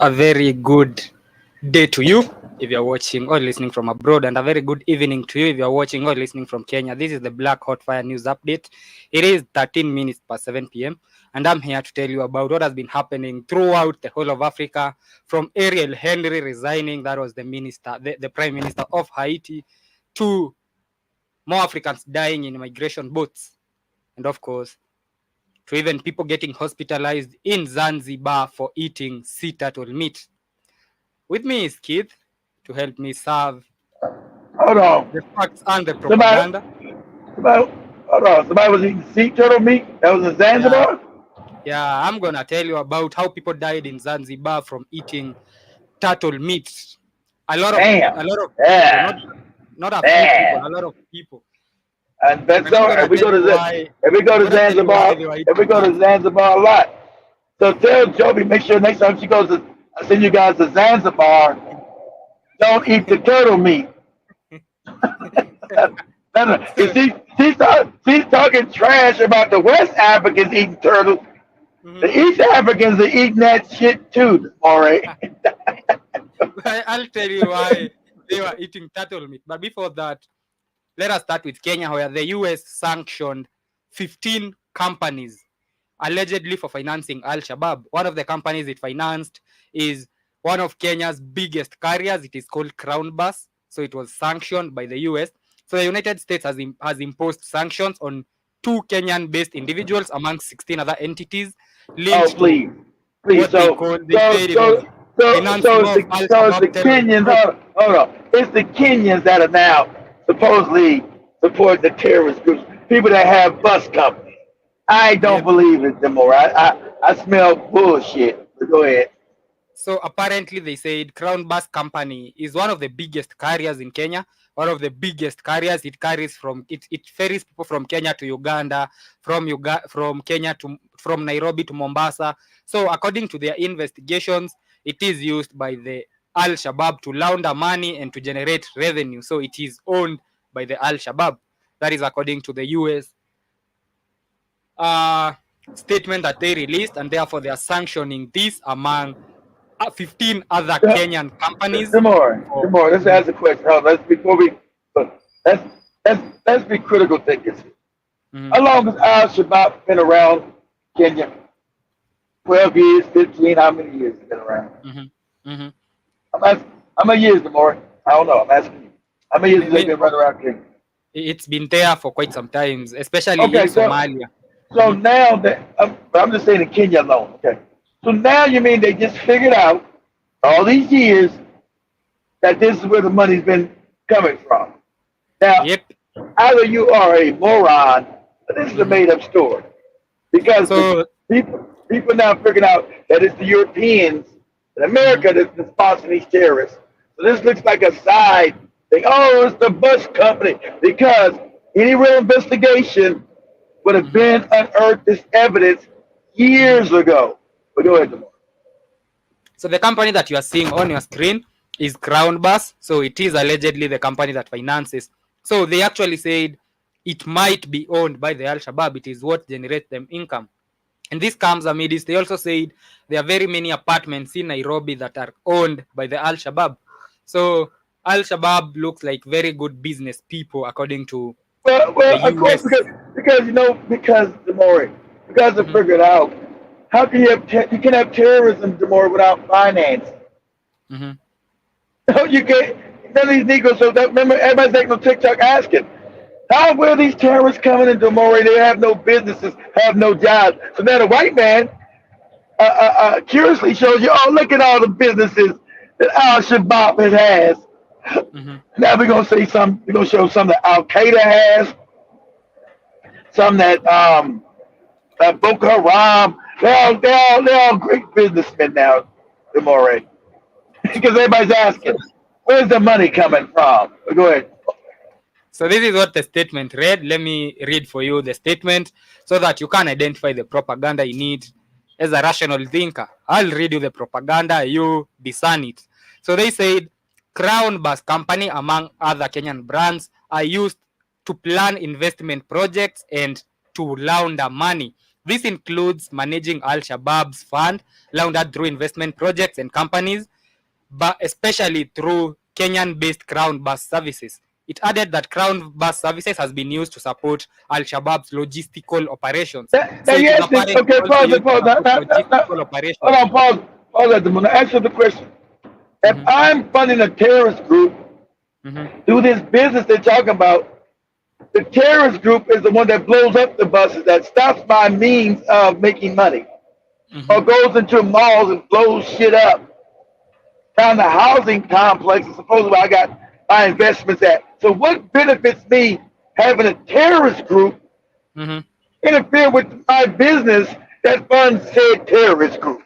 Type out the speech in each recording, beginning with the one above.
A very good day to you if you're watching or listening from abroad, and a very good evening to you if you're watching or listening from Kenya. This is the Black Hot Fire News Update. It is 13 minutes past 7 p.m., and I'm here to tell you about what has been happening throughout the whole of Africa, from Ariel Henry resigning, that was the Prime Minister of Haiti, to more Africans dying in migration boats, and of course, to even people getting hospitalized in Zanzibar for eating sea turtle meat. With me is Keith to help me serve Hold the on. facts and the Somebody, propaganda. somebody, hold on. Somebody was eating sea turtle meat. That was in Yeah, Zanzibar. yeah, I'm gonna tell you about how people died in Zanzibar from eating turtle meat. Damn. A lot of people, not Yeah. not a few people, Yeah. a lot of people. And that's And I'm so. gonna tell you why. If we go I'm to gonna tell you why Zanzibar, they were if we eating go that. to Zanzibar a lot. So tell Joby, make sure next time she goes to, I send you guys to Zanzibar. Don't eat the turtle meat. No, no. So, She's talking trash about the West Africans eating turtles. mhm. The East Africans are eating that shit too, all right? I'll tell you why they were eating turtle meat. But before that, let us start with Kenya, where the US sanctioned 15 companies allegedly for financing Al Shabaab. One of the companies it financed is one of Kenya's biggest carriers. It is called Crown Bus. So it was sanctioned by the US. So the United States has imposed sanctions on two Kenyan based individuals among 16 other entities Oh, linked to please, please. what they So, said it was so, financing of Al it's the Shabaab terrorist Kenyans. group. Hold on. It's the Kenyans that are now supposedly support the terrorist groups. People that have bus companies. I don't Yep. believe it anymore. I smell bullshit. But go ahead. So apparently they said Crown Bus Company is one of the biggest carriers in Kenya. One of the biggest carriers. It carries it ferries people from Kenya to Uganda, from Kenya to from Nairobi to Mombasa. So according to their investigations, it is used by the Al Shabaab to launder money and to generate revenue. So it is owned by the Al Shabaab. That is according to the US uh, statement that they released, and therefore they are sanctioning this among 15 other Kenyan companies. Tomorrow, For, tomorrow. Let's Mhm, ask a question. Hold on, let's before we. Let's let's be critical thinkers. mhm, How long has Al Shabaab been around Kenya? 12 years, 15. How many years has it been around? mhm, mhm. I'm asking, how many years, Demore? I don't know. I'm asking you. How many years has they been For, running around Kenya? it's been there for quite some times, especially in Okay, Somalia. so Mhm, now that I'm just saying in Kenya alone. Okay, so now you mean they just figured out all these years that this is where the money's been coming from? Now, Yep. either you are a moron, or this is a Mhm. made up story because the So people now figuring out that it's the Europeans and mhm, America that's been sponsoring these terrorists. So this looks like a side thing. Oh, it's the bus company because any real investigation would have mhm, been unearthed this evidence mhm. years ago. But go ahead, Demar. So the company that you are seeing on your screen is Crown Bus. So it is allegedly the company that finances. So they actually said it might be owned by the Al Shabaab. It is what generates them income. And this comes amidst they also said there are very many apartments in Nairobi that are owned by the Al Shabaab. So Al Shabaab looks like very good business people according to the Of course, US. because because Demore, because I Mhm, figured out how can you have you can have terrorism, Demore, without finance. mhm, No, you can't. None of these Negroes. So that, remember, everybody's acting on TikTok asking, how were these terrorists coming into Demore? They have no businesses, have no jobs. So now the white man curiously shows you, oh, look at all the businesses that Al Shabaab has. mhm. Now we're gonna say some. We're gonna show some that Al Qaeda has, some that Boko Haram. They're all great businessmen now, Demore. Because everybody's So, asking, where's the money coming from? Go ahead. so this is what the statement read. Let me read for you the statement so that you can identify the propaganda you need as a rational thinker. I'll read you the propaganda, you discern it. So they said Crown Bus Company, among other Kenyan brands, are used to plan investment projects and to launder money. This includes managing Al-Shabaab's fund laundered through investment projects and companies, but especially through Kenyan-based Crown Bus Services. It added that Crown Bus Services has been used to support Al-Shabaab's logistical operations. So it is Yes, apparently okay, also pause it, used to pause. support logistical Hold operations. on, pause at the moment. Answer the question. If Mhm, I'm funding a terrorist group mhm, through this business they're talking about, the terrorist group is the one that blows up the buses, that stops by means of making money, or mhm. goes into malls and blows shit up down the housing complex, supposedly I got my investments at. So what benefits me having a terrorist group Mhm. interfere with my business that funds said terrorist group?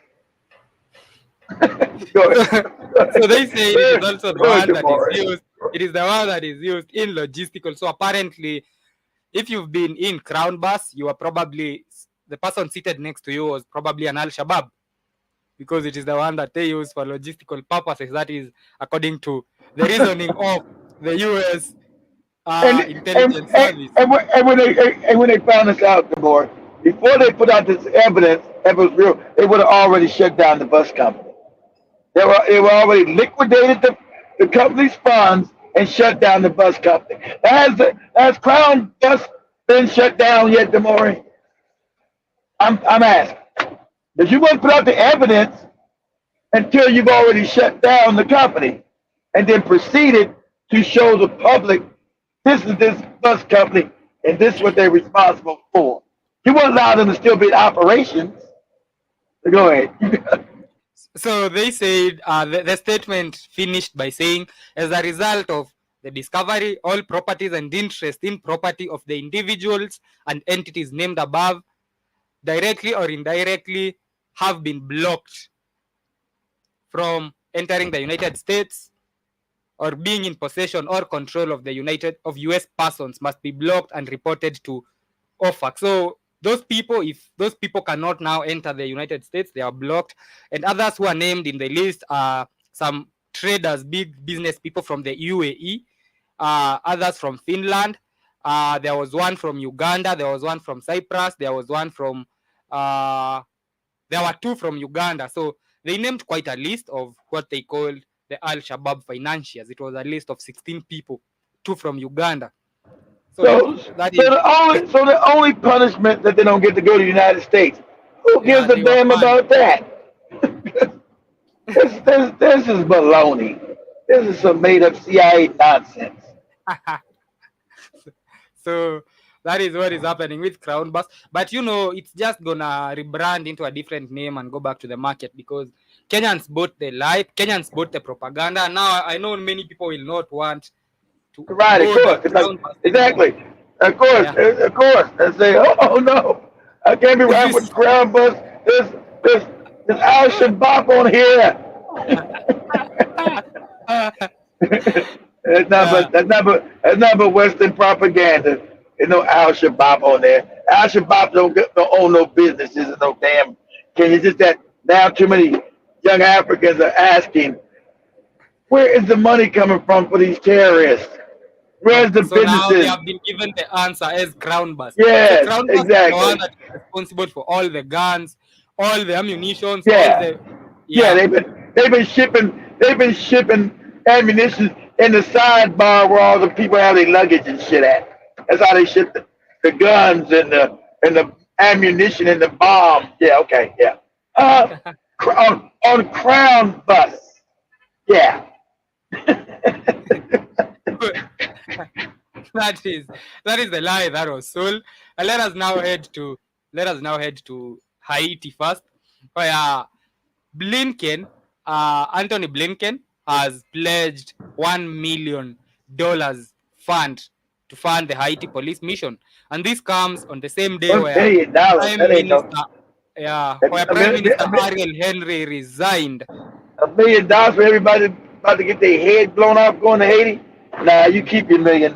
Go So, ahead. so they say it is also the Go ahead, one that is Jamari. used. It is the one that is used in logistical. So apparently, if you've been in Crown Bus, you are probably the person seated next to you was probably an Al Shabaab, because it is the one that they use for logistical purposes. That is according to the reasoning of the U.S. And intelligence service. and when they found this out, the board, before they Mhm. put out this evidence, if it was real, they would have already shut down the bus company. They were already liquidated the company's funds and shut down the bus company. Has Crown Bus been shut down yet, Demore? I'm asking. Because you wouldn't put out the evidence until you've already shut down the company and then proceeded to show the public this is this bus company and this is what they're responsible for. You wouldn't allow them to still be in operations. Go ahead. So they said the statement finished by saying, as a result of the discovery, all properties and interest in property of the individuals and entities named above, directly or indirectly, have been blocked from entering the United States or being in possession or control of the US persons must be blocked and reported to OFAC. So those people, if those people cannot now enter the United States, they are blocked. And others who are named in the list are some traders, big business people from the UAE, others from Finland. There was one from Uganda. There was one from Cyprus. There was one from there were two from Uganda. So they named quite a list of what they called the Al Shabaab financiers. It was a list of 16 people, two from Uganda. So So, that so is, the only punishment that they don't get to go to the United States. Who yeah, gives a they were damn banned. about that? This is baloney. This is some made up CIA nonsense. So that is what is happening with Crown Bus. But you know, it's just gonna rebrand into a different name and go back to the market, because Kenyans bought the lie, Kenyans bought the propaganda. Now I know many people will not want to Right, of board the course. Because, Crown Bus anymore. exactly. Yeah. Of course. And say, oh no, I can't be If riding you with Crown Bus. There's, there's Al Shabaab on here. yeah. That's not but Western propaganda. There's no Al Shabaab on there. Al Shabaab don't own no businesses and no damn. Can you just that now too many young Africans are asking, where is the money coming from for these terrorists? Where's the So now they businesses? have been given the answer as Crown Bus. So Yes, Crown Bus is the one exactly. that is responsible for all the guns, all the ammunitions, all Yeah, the yeah. yeah. They've been shipping ammunition in the sidebar where all the people have their luggage and shit at. That's how they ship the guns and the ammunition and the bombs. Yeah, okay, yeah. Uh, on Crown Bus. Yeah. that is the lie that was sold. Let us now head to Haiti first, where Blinken, Anthony Blinken, has pledged $1 million fund to fund the Haiti police mission, and this comes on the same day where $1 billion. Prime That ain't no. Minister, yeah, where A Prime million, Minister Ariel Henry resigned. $1 million for everybody about to get their head blown off going to Haiti. Nah, you keep your $1 million.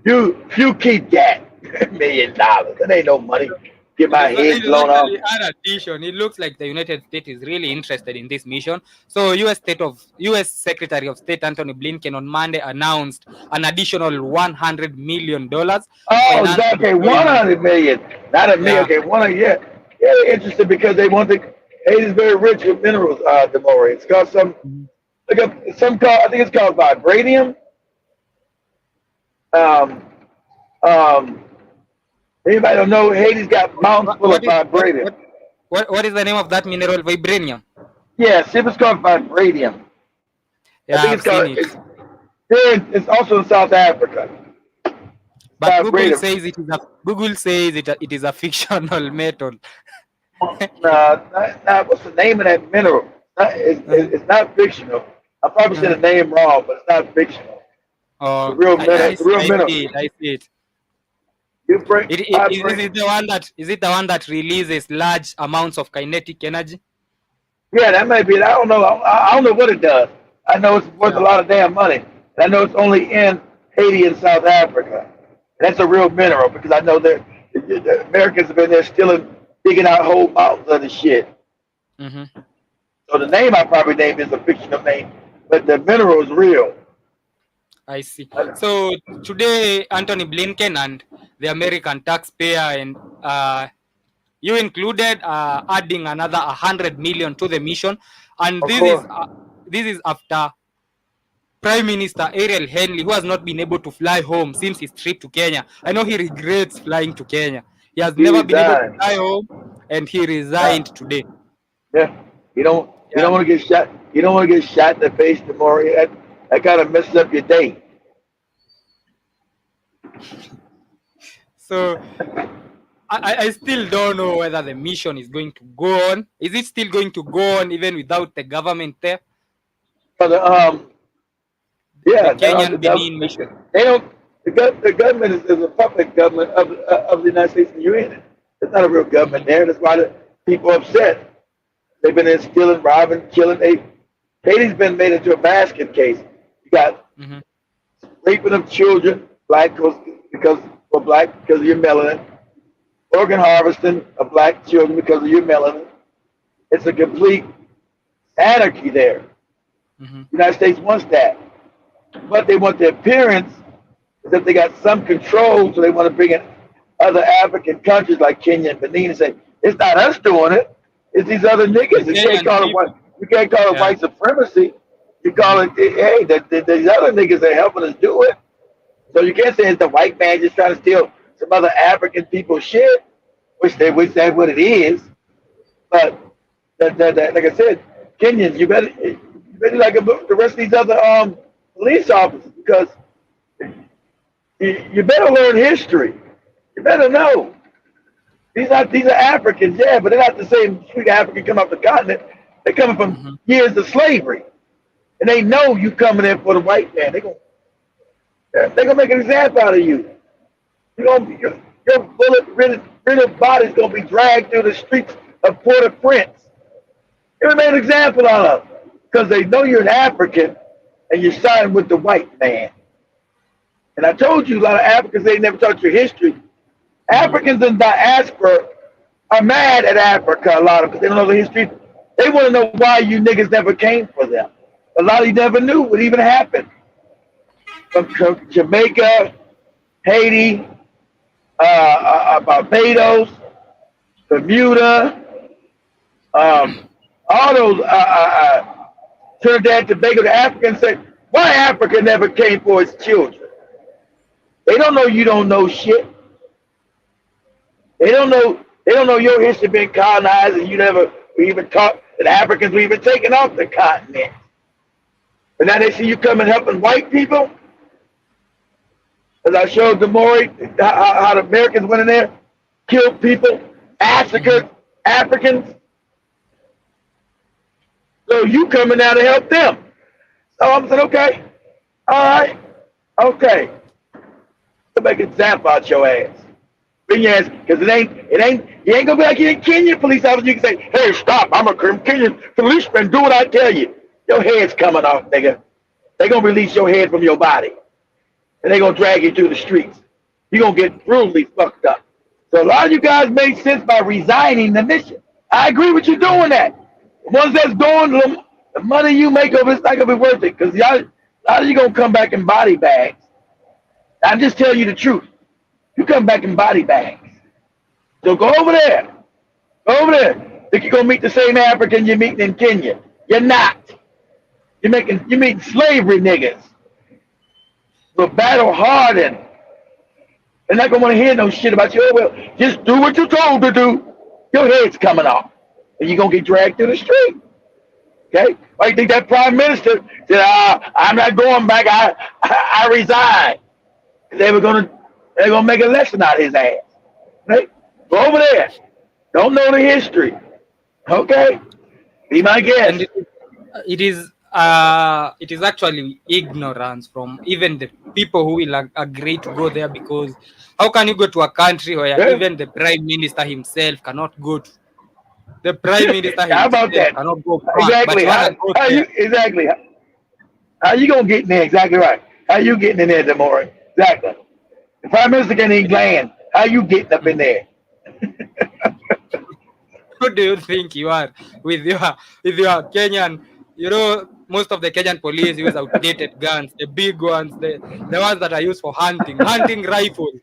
you you keep that $1 million. That ain't no money. get my It head is blown off. actually an addition. It looks like the United States is really interested in this mission. So, U.S. Secretary of State Anthony Blinken on Monday announced an additional $100 million to Oh, finance okay, deployment. 100 million, not a million. Yeah. Okay, 100. Yeah, yeah, they're interested because they want to. Haiti's very rich with minerals. Demore. It's called some. Mhm. Look up some called. I think it's called vibranium. Um, um, anybody don't know? Haiti's got mountains What, full of what is vibranium. what is the name of that mineral? Vibranium. Yes, it was called vibranium. I Yeah, think I've it's seen called. it. It's also in South Africa. But Vibranium. Google says it is a fictional metal. What's the name of that mineral? Uh, It's not fictional. I probably said uh, the name wrong, but it's not fictional. The oh, real mineral. The real I mineral. see it. I see it. You bring, I Is bring. it the one that releases large amounts of kinetic energy? Yeah, that may be it. I don't know. I don't know what it does. I know it's worth a Yeah. lot of damn money. And I know it's only in Haiti and South Africa. That's a real mineral because I know that the Americans have been there stealing, digging out whole mountains of the shit. Hmm. So the name I probably named is a fictional name, but the mineral is real. I see. So today, Anthony Blinken and the American taxpayer and you included adding another 100 million to the mission, and Of course. this is after Prime Minister Ariel Henry, who has not been able to fly home since his trip to Kenya. I know he regrets flying to Kenya. He has He never been able to resigned. fly home, and he resigned today. Yeah. You Yeah. don't want to get shot. You don't want to get shot in the face tomorrow. That kind of messes up your day. So I still don't know whether the mission is going to go on. Is it still going to go on even without the government there? But The yeah, Kenyan Benin mission. they don't. The government is a puppet government of the United States and you're in it. It's not a real government there. That's why the people are upset. They've been in stealing, robbing, killing. Haiti's been made into a basket case. You got Mm-hmm. raping of children, black because for black because of your melanin, organ harvesting of black children because of your melanin. It's a complete anarchy there. Mm-hmm. The United States wants that, but they want the appearance as if they got some control, so they want to bring in other African countries like Kenya and Benin and say it's not us doing it, it's these other The niggas. You can't Kenyan call it people. what you can't call it Yeah. white supremacy. You call Mm-hmm. it hey, these other niggas are helping us do it. So you can't say it's the white man just trying to steal some other African people's shit, which that's what it is. But like I said, Kenyans, you better like the rest of these other police officers because you better learn history. You better know these are Africans, yeah, but they're not the same sweet African come off the continent. They're coming from Mm-hmm. years of slavery, and they know you coming in for the white man. They gonna make an example out of you. Your bullet-ridden body's gonna be dragged through the streets of Port-au-Prince. They made an example out of because they know you're an African and you're siding with the white man. And I told you a lot of Africans they never taught your history. Mm-hmm. Africans in diaspora are mad at Africa. A lot of because they don't know the history. They want to know why you niggas never came for them. A lot of you never knew what even happened from Jamaica, Haiti, Barbados, Bermuda, all those Trinidad and Tobago. The Africans say, why Africa never came for its children? They don't know you don't know shit. They don't know your history being colonized and you never even taught that Africans were even taken off the continent. But now they see you coming helping white people. As I showed Demore how the Americans went in there, killed people, Mm-hmm. Africans. So you coming out to help them. So I'm saying, okay, all right, okay. To make an example out your ass. Bring your ass, because you ain't gonna be like you in Kenya police officer. You can say, hey, stop, I'm a Kenyan policeman, do what I tell you. Your head's coming off, nigga. They gonna release your head from your body. And they gonna drag you through the streets. You gonna get brutally fucked up. So a lot of you guys made sense by resigning the mission. I agree with you doing that. Once that's gone, the money you make over it's not gonna be worth it because y'all, a lot of you gonna come back in body bags. I'm just telling you the truth. You come back in body bags. So go over there. Go over there. Think you're gonna meet the same African you're meeting in Kenya. You're not. You're meeting slavery niggas. But battle hardened. They're not gonna want to hear no shit about you. Oh well, just do what you're told to do. Your head's coming off. And you're gonna get dragged through the street. Okay? Why you think that prime minister said, I'm not going back, I resign. They're gonna make a lesson out of his ass. Right? Go over there. Don't know the history. Okay? Be my guest. And it is actually ignorance from even the people who will agree to go there, because how can you go to a country where even the prime minister himself cannot go to? The prime minister How about that? cannot go back, Exactly. How you gonna get in there? Exactly right. How you getting in there, Demore? Exactly. The prime minister can't even glance. How you getting up in there? Who do you think you are with your Kenyan? You know, most of the Kenyan police use outdated guns, the big ones, the ones that are used for hunting rifles.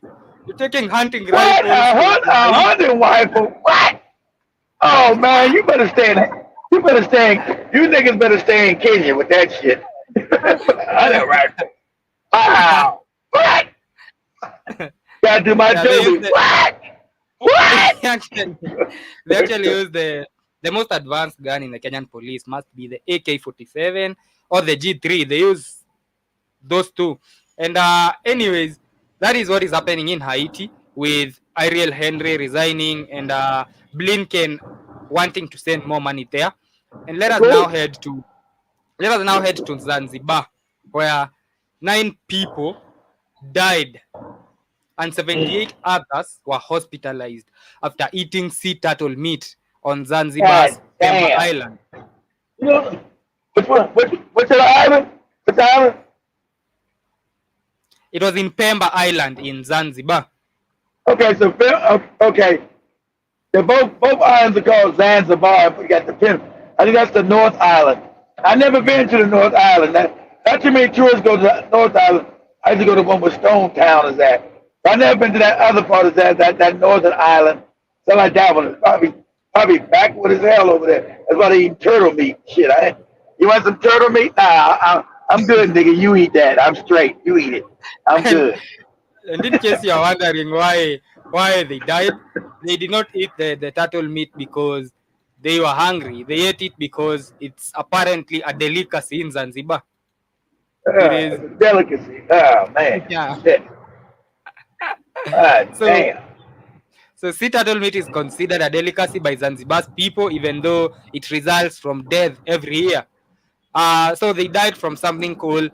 You're taking hunting What? rifles. A hunting rifle? What? Oh man, you better stay in. You niggas better stay in Kenya with that shit. Hunting rifle. Wow. What? Gotta do my job. What? They actually use the most advanced gun in the Kenyan police must be the AK-47 or the G3. They use those two. And anyways, that is what is happening in Haiti with Ariel Henry resigning and Blinken wanting to send more money there. And let us now head to Zanzibar, where 9 people died and 78 others were hospitalized after eating sea turtle meat on Zanzibar's Pemba Island. You know, what's the island? What's the island? It was in Pemba Island in Zanzibar. Okay, so okay, both islands are called Zanzibar. We got the Pemba. I think that's the North Island. I've never been to the North Island. Not too many tourists go to the North Island. I used to go to one where Stone Town is at. I've never been to that other part of that northern island. So like that one. It's probably backward as hell over there. That's why they eat turtle meat. Shit, you want some turtle meat? Nah, I'm good, nigga. You eat that. I'm straight. You eat it. I'm good. And in case you're wondering why they died, they did not eat the turtle meat because they were hungry. They ate it because it's apparently a delicacy in Zanzibar. It is a delicacy. Oh man. Yeah. Shit. Damn. So sea turtle meat is considered a delicacy by Zanzibar's people, even though it results from death every year. So they died from something called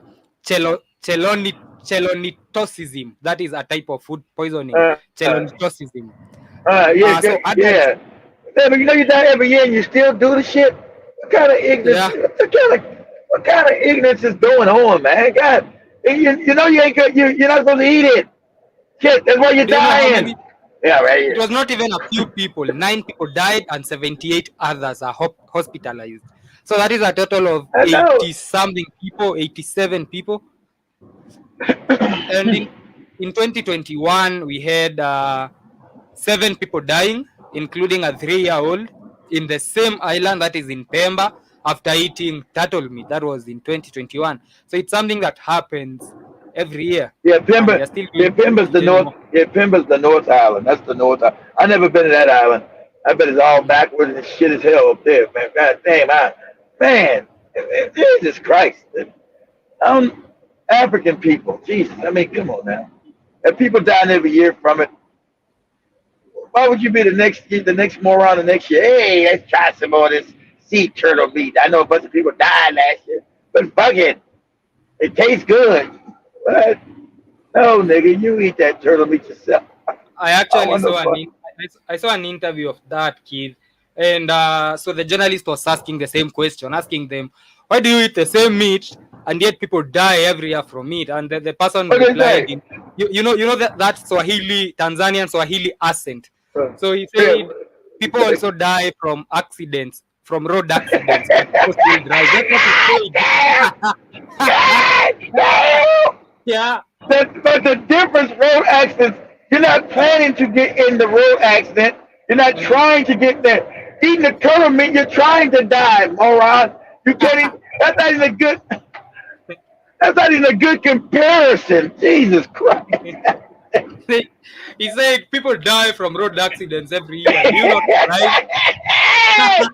chelonitosism. That is a type of food poisoning. Chelonitosism. Yeah. You know you die every year and you still do the shit. What kind of ignorance? Yeah. What kind of ignorance is going on, man? God, you know you ain't good. You're not supposed to eat it. Shit, that's why you're dying. Yeah, right here. It was not even a few people. 9 people died and 78 others are hospitalized. So that is a total of 80-something people, 87 people. And in 2021, we had 7 people dying, including a 3-year-old in the same island that is in Pemba after eating turtle meat. That was in 2021. So it's something that happens every year. Yeah, Pemba's the north. Yeah, Pemba's the North Island. That's the North Island. I've never been to that island. I bet it's all backwards and shit as hell up there, man. God damn, man, Jesus Christ. African people, Jesus. I mean, come on now. And people dying every year from it. Why would you be the next moron the next year? Hey, let's try some more of this sea turtle meat. I know a bunch of people died last year, but fuck it. It tastes good. What? No, nigga, you eat that turtle meat yourself. I actually saw an interview of that kid, and so the journalist was asking the same question, asking them, why do you eat the same meat and yet people die every year from it? And the person replied you know that Swahili Tanzanian Swahili accent. Uh, So he yeah. said people also die from accidents, from road accidents, but people still drive. That's what he said. God damn! Yeah. But the difference, road accidents, you're not planning to get in the road accident. You're not Mm. trying to get there. Eating the turtle meat, you're trying to die, moron. You can't even, that's not even a good, that's not even a good comparison. Jesus Christ. He said people die from road accidents every year. Do you not drive?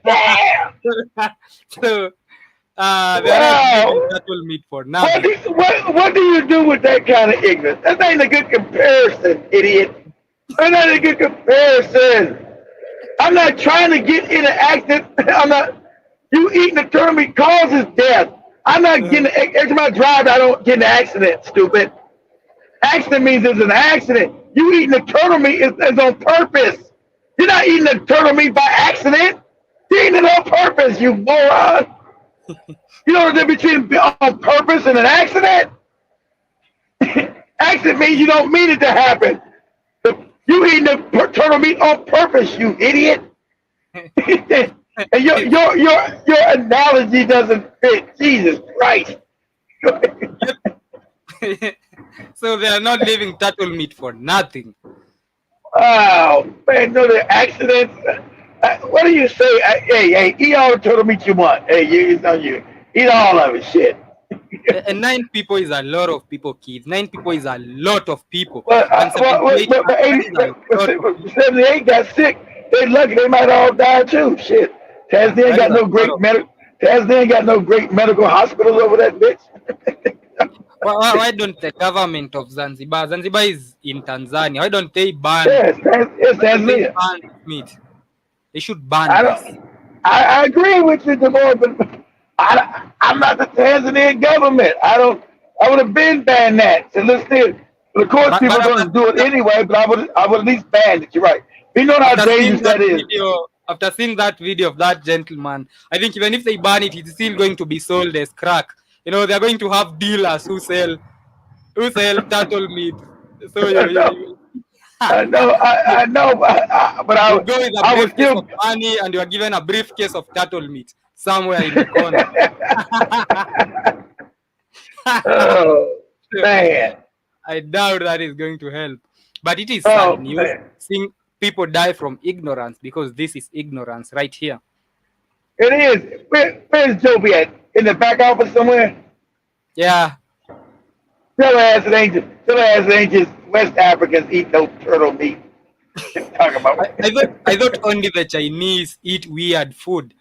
Damn! So they are not leaving Wow. turtle meat for nothing. What do you do with that kind of ignorance? That's not even a good comparison, idiot. That's not a good comparison. I'm not trying to get in an accident. I'm not. You eating the turtle meat causes death. I'm not Uh, getting. Every time I drive, I don't get in an accident. Stupid. Accident means it's an accident. You eating the turtle meat is on purpose. You're not eating the turtle meat by accident. You're eating it on purpose, you moron. You know the difference between on purpose and an accident? Accident means you don't mean it to happen. You eating the turtle meat on purpose, you idiot. And your analogy doesn't fit. Jesus Christ. so they are not leaving turtle meat for nothing. Oh man, no, the accidents. What do you say? Hey, eat all the turtle meat you want. Hey, it's on you. Eat all of it. Shit. And 9 people is a lot of people, kids. 9 people is a lot of people. But, And 78 but, Africans is a lot of people. 78 got sick. They lucky they might all die too. Shit. Tanzania ain't That is got a no lot great of medical. Tanzania ain't got no great medical hospitals over that bitch. why don't the government of Zanzibar is in Tanzania, Yes, why don't they Tanzania. ban this meat? They should ban I this. don't. I agree with you, Demore, but I'm not the Tanzanian government. I don't. I would have been banned that. So let's see. Of course, But, people but are going to do it anyway. But I would at least ban it. You're right. We know how after seeing dangerous that that is. video, of that gentleman, I think even if they ban it, it's still going to be sold as crack. They're going to have dealers who sell turtle meat. So I know. I know. But you go with a I would briefcase of still. money and you are given a briefcase of turtle meat somewhere in the corner. Oh man. I doubt that is going to help. But it is sad Oh news man. seeing people die from ignorance, because this is ignorance right here. It is. Where's Joby at? In the back office somewhere? Yeah. Tell her ass it ain't. Tell her ass it ain't just West Africans eat no turtle meat. Talking about. I thought only the Chinese eat weird food.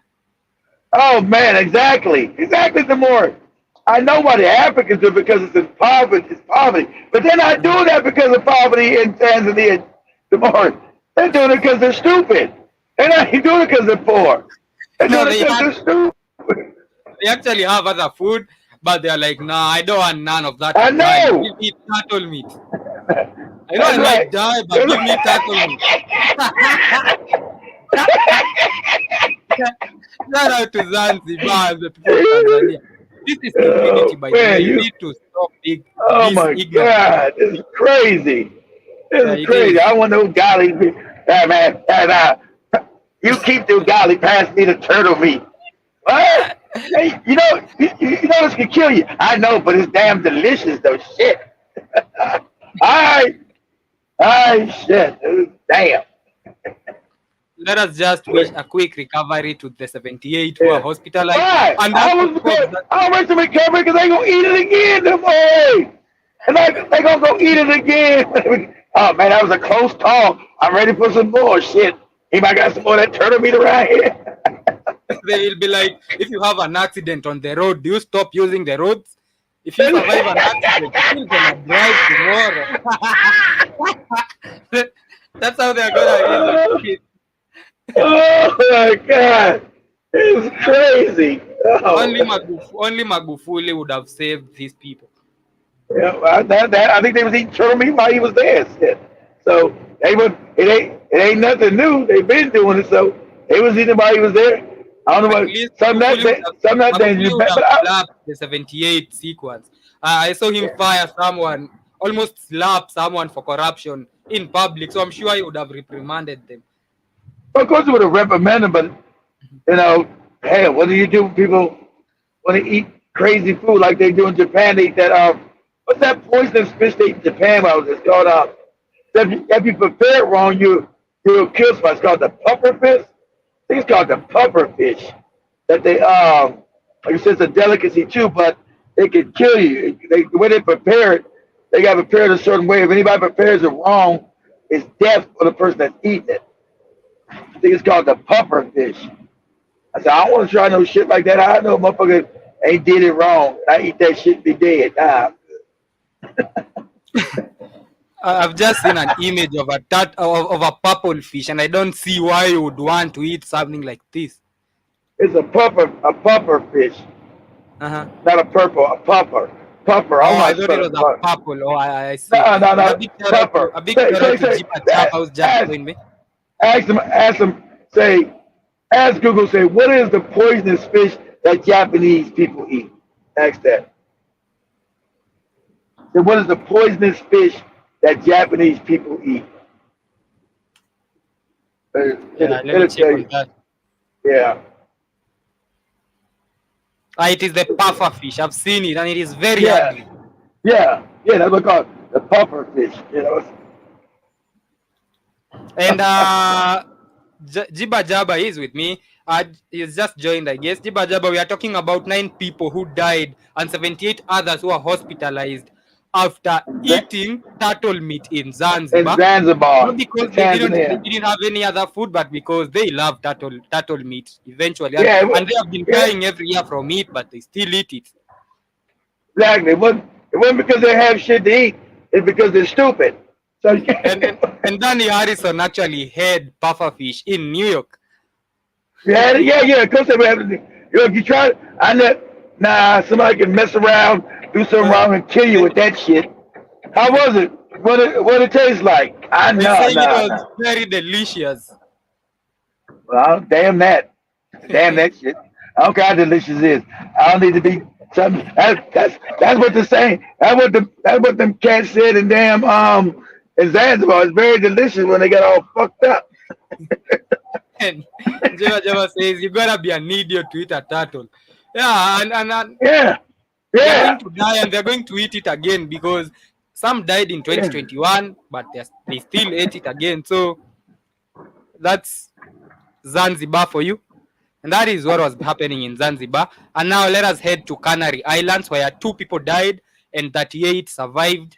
Oh man, exactly. The more I know why the Africans do it because it's in poverty. It's poverty, but they're not doing that because of poverty in Tanzania. The more they're doing it because they're stupid. They're not doing it because they're poor. They're No, doing it because they're stupid. they actually have other food, but they're like, nah, I don't want none of that I to die. Give know. me turtle meat. I know I That's might right. die, but give me turtle meat. Shout out to Zanzibar and the people of Tanzania. This is stupidity, Oh by the way. man, You you. need to stop Oh this my ignorance. God, this is crazy. This Yeah, is it crazy. is. I want no golly. Hey, man, you keep the golly past me the turtle meat. What? Hey, you know this can kill you. I know, but it's damn delicious though. Shit. Alright. Alright, shit. Damn. Let us just wish a quick recovery to the 78 who are Yeah. hospitalized. Why? And I also was stop because that. I went to recovery because they gonna eat it again, them boy. And they gonna go eat it again. Oh man, that was a close call. I'm ready for some more shit. Anybody got some more of that turtle meat around here? They will be like, if you have an accident on the road, do you stop using the roads? If you survive an accident, you're still gonna drive tomorrow. That's how they're gonna reason it. Oh my god. It's crazy. Oh. Only Magufuli would have saved these people. Yeah, well, I think they was eating turtle meat while he was there. Shit. So they would. It ain't nothing new. They've been doing it. So they was eating while he was there. I don't know At what least some that Magufuli dangerous, would have but slapped the 78 sequence. I saw him fire someone almost slap someone for corruption in public. So I'm sure he would have reprimanded them. Of course, it would have reprimanded, but you know, hey, what do you do when people want to eat crazy food like they do in Japan? They eat that what's that poisonous fish they eat in Japan? Well, it's called if you prepare it wrong, you'll kill somebody. It's called the puffer fish. I think it's called the puffer fish. That they like I said, it's a delicacy too, but it can kill you. The way they prepare it, they got to prepare it a certain way. If anybody prepares it wrong, it's death for the person that's eating it. I think it's called the puffer fish. I said, I don't want to try no shit like that. I know motherfucker ain't did it wrong. I eat that shit and be dead. Nah. I've just seen an image of of a purple fish, and I don't see why you would want to eat something like this. It's a puffer fish. Uh-huh. Not a purple, a puffer. Puffer. I Oh, don't know how I to thought it spell was it. a purple. Oh, I see. No, no, And no. Puffer. a big shout out to Jipa Chapa who's just Ask, joined me. ask them, say, ask Google, say, what is the poisonous fish that Japanese people eat? Ask that. Say, what is the poisonous fish that Japanese people eat? Yeah, let me It'll check tell on you. that. Yeah. It is the puffer fish. I've seen it, and it is very Yeah. ugly. Yeah. Yeah, that's what called the puffer fish. You know. And Jiba Jaba is with me. He's just joined, I guess. Jiba Jaba, we are talking about 9 people who died and 78 others who are hospitalized after eating turtle meat in In Zanzibar. Zanzibar, Not in because they Tanzania. didn't have any other food, but because they love turtle meat eventually. Yeah, And they have been yeah, dying every year from it, but they still eat it. exactly. It wasn't because they have shit to eat. It's because they're stupid. So And Danny Harrison actually had pufferfish in New York. yeah. Of course they have to. If you try, I know. Nah, somebody can mess around, do something Uh, wrong, and kill you with that shit. How was it? What it tastes like? I they know, saying it no, was no. very delicious. Well, damn that. Damn that shit. I don't care how delicious it is. I don't need to be something. That's what they're saying. That's what them cats said in damn in Zanzibar. It's very delicious when they get all fucked up. And Jeva says you gotta be an idiot to eat a turtle. Yeah, and Yeah, they're going yeah, to die and they're going to eat it again because some died in yeah. 2021, but they still ate it again. So that's Zanzibar for you. And that is what was happening in Zanzibar. And now let us head to Canary Islands, where 2 people died and 38 survived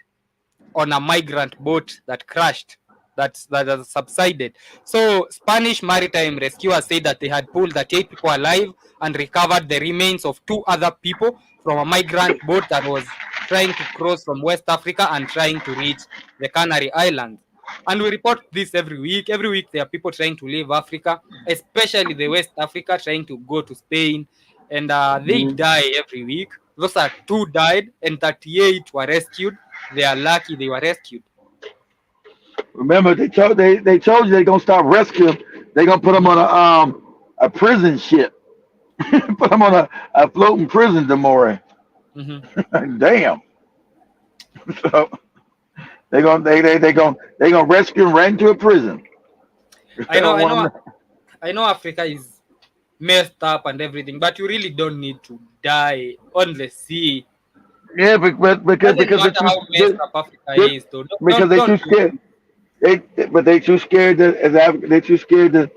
on a migrant boat that crashed, that has subsided. So Spanish maritime rescuers said that they had pulled 38 people alive and recovered the remains of 2 other people from a migrant boat that was trying to cross from West Africa and trying to reach the Canary Islands. And we report this every week. Every week there are people trying to leave Africa, especially the West Africa, trying to go to Spain, and they Mhm. die every week. Those are 2 died and 38 were rescued. They are lucky they were rescued. Remember, they told you they're gonna stop rescuing. They're gonna put them on a prison ship. Put them on a floating prison tomorrow. Mhm. Damn. So they gonna rescue them right into a prison. They I know, don't I want know, them. I know. Africa is messed up and everything, but you really don't need to die on the sea. Yeah, but Doesn't because they're matter too how messed up Africa they is, though. because they Don't too do scared. They too scared to as Africa. They too scared to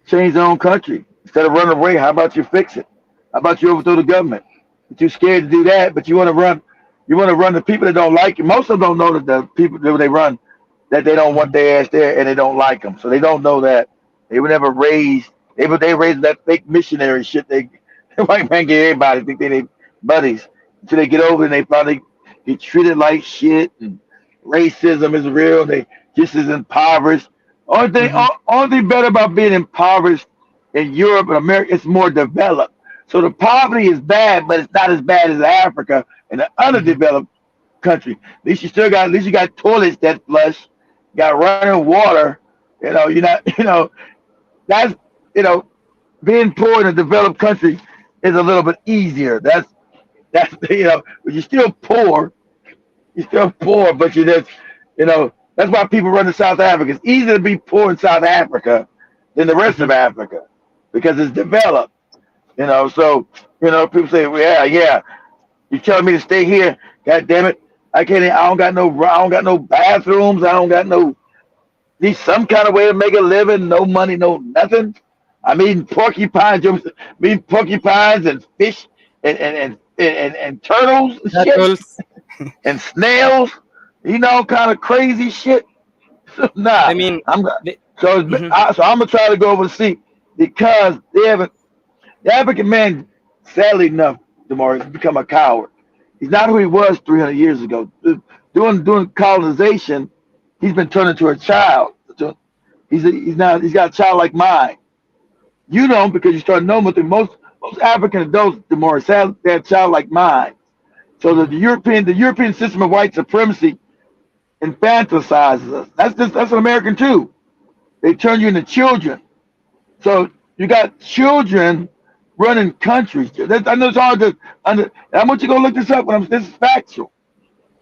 change their own country. Instead of running away, how about you fix it? How about you overthrow the government? But you're scared to do that, but you want to run. You want to run the people that don't like you. Most of them don't know that the people that they run that they don't want Mhm. their ass there and they don't like them. So they don't know that they were never raised. They raised that fake missionary shit. They white man get everybody think they buddies until they get over and they finally get treated like shit and racism is real. They just as impoverished. Mhm. Only thing better about being impoverished in Europe and America, it's more developed. So the poverty is bad, but it's not as bad as Africa and the Mhm. underdeveloped country. At least you got toilets that flush, got running water. You're not. That's you know, being poor in a developed country is a little bit easier. That's but you're still poor. You're still poor, but you just, that's why people run to South Africa. It's easier to be poor in South Africa than the rest of Mhm. Africa because it's developed. So people say, well, yeah, you telling me to stay here? God damn it, I can't. I don't got no bathrooms. I don't got no. Need some kind of way to make a living. No money, no nothing. I'm eating porcupines. I'm eating porcupines and fish and turtles and shit Turtles. and snails. Kind of crazy shit. Nah, I mean, I'm the, so mhm, so I'm gonna try to go over and see because they haven't. The African man, sadly enough, Demar, has become a coward. He's not who he was 300 years ago. Doing colonization, he's been turned into a child. He's got a childlike mind. You don't because you start knowing what most African adults, Demar, sadly, they have childlike mind. So mhm. the European system of white supremacy infantilizes us. That's an American too. They turn you into children. So you got children running countries. I know it's hard to I want you to go look this up. This is factual.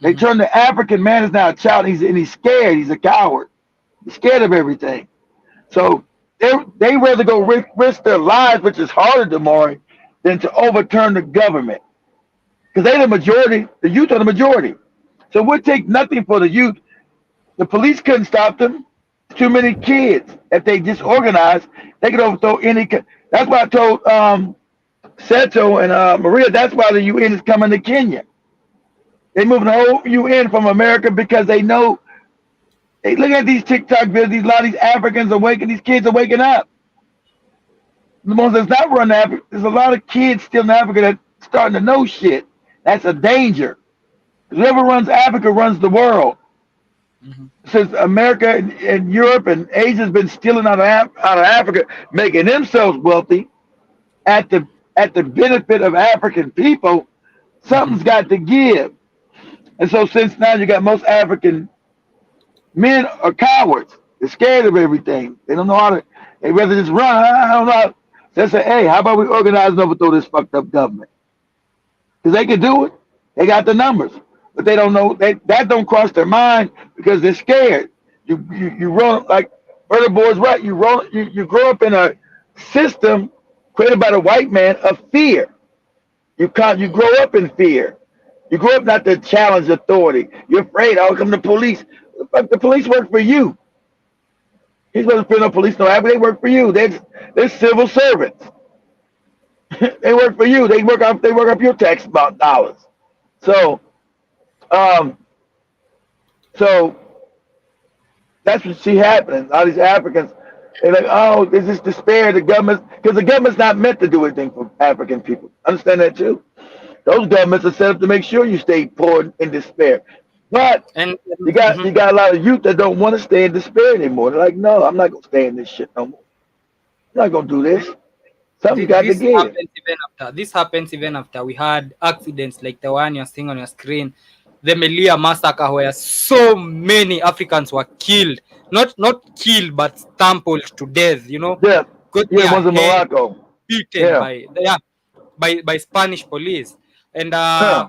They Mhm. turn the African man is now a child. He's scared. He's a coward. He's scared of everything. So they rather go risk their lives, which is harder, Damari, than to overturn the government because they're the majority. The youth are the majority. So it would take nothing for the youth. The police couldn't stop them. Too many kids. If they disorganized, they could overthrow any. That's why I told Seto and Maria. That's why the UN is coming to Kenya. They moving the whole UN from America because they know. They look at these TikTok videos. A lot of these Africans are waking. These kids are waking up. The ones that's not running Africa. There's a lot of kids still in Africa that starting to know shit. That's a danger. Whoever runs Africa runs the world. Mhm. Since America and Europe and Asia's been stealing out of Africa, making themselves wealthy at the benefit of African people, Mhm. something's got to give. And so since now you got most African men are cowards. They're scared of everything. They don't know how to. They rather just run. I don't know. They say, hey, how about we organize and overthrow this fucked up government? Because they can do it. They got the numbers, but they don't know that don't cross their mind because they're scared. You roll like Murder Boy's right. You grow up in a system created by the white man of fear. You grow up in fear. You grow up not to challenge authority. You're afraid. I'll come the police. The police work for you. He's supposed to feel no police no habit. They work for you. They're civil servants. They work for you. They work up your tax dollars. So um so that's what see happening. All these Africans, they're like, oh, there's this despair. The government, because the government's not meant to do anything for African people. Understand that too. Those governments are set up to make sure you stay poor in despair. But And you got mhm. you got a lot of youth that don't want to stay in despair anymore. They're like, no, I'm not gonna stay in this shit no more. I'm not gonna do this. Something's got to This give. happens even after we had accidents like the one you're seeing on your screen, the Melia massacre, where so many Africans were killed, not killed but trampled to death. Yeah, Got yeah, their one's in head Morocco. beaten Yeah, by Spanish police, and huh.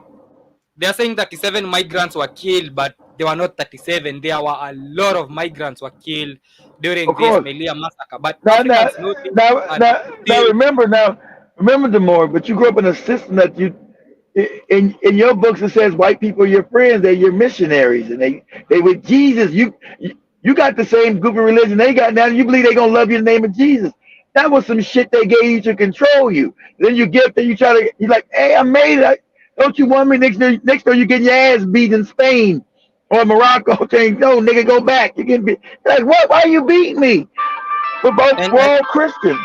they are saying 37 migrants were killed, but they were not 37. There were a lot of migrants were killed during Of this course. Melia massacre. But Now, now, Africans know this now, and now, still. remember the more. But you grew up in a system that in your books it says white people are your friends, they're your missionaries, and they with Jesus. You got the same group of religion they got now. You believe they gonna love you in the name of Jesus. That was some shit they gave you to control you. Then you get there, you're like, hey, I made it. Don't you want me next door? You getting your ass beat in Spain or Morocco? Saying, no, nigga, go back. You getting beat. Like, what? Why are you beating me? And We're all Christians.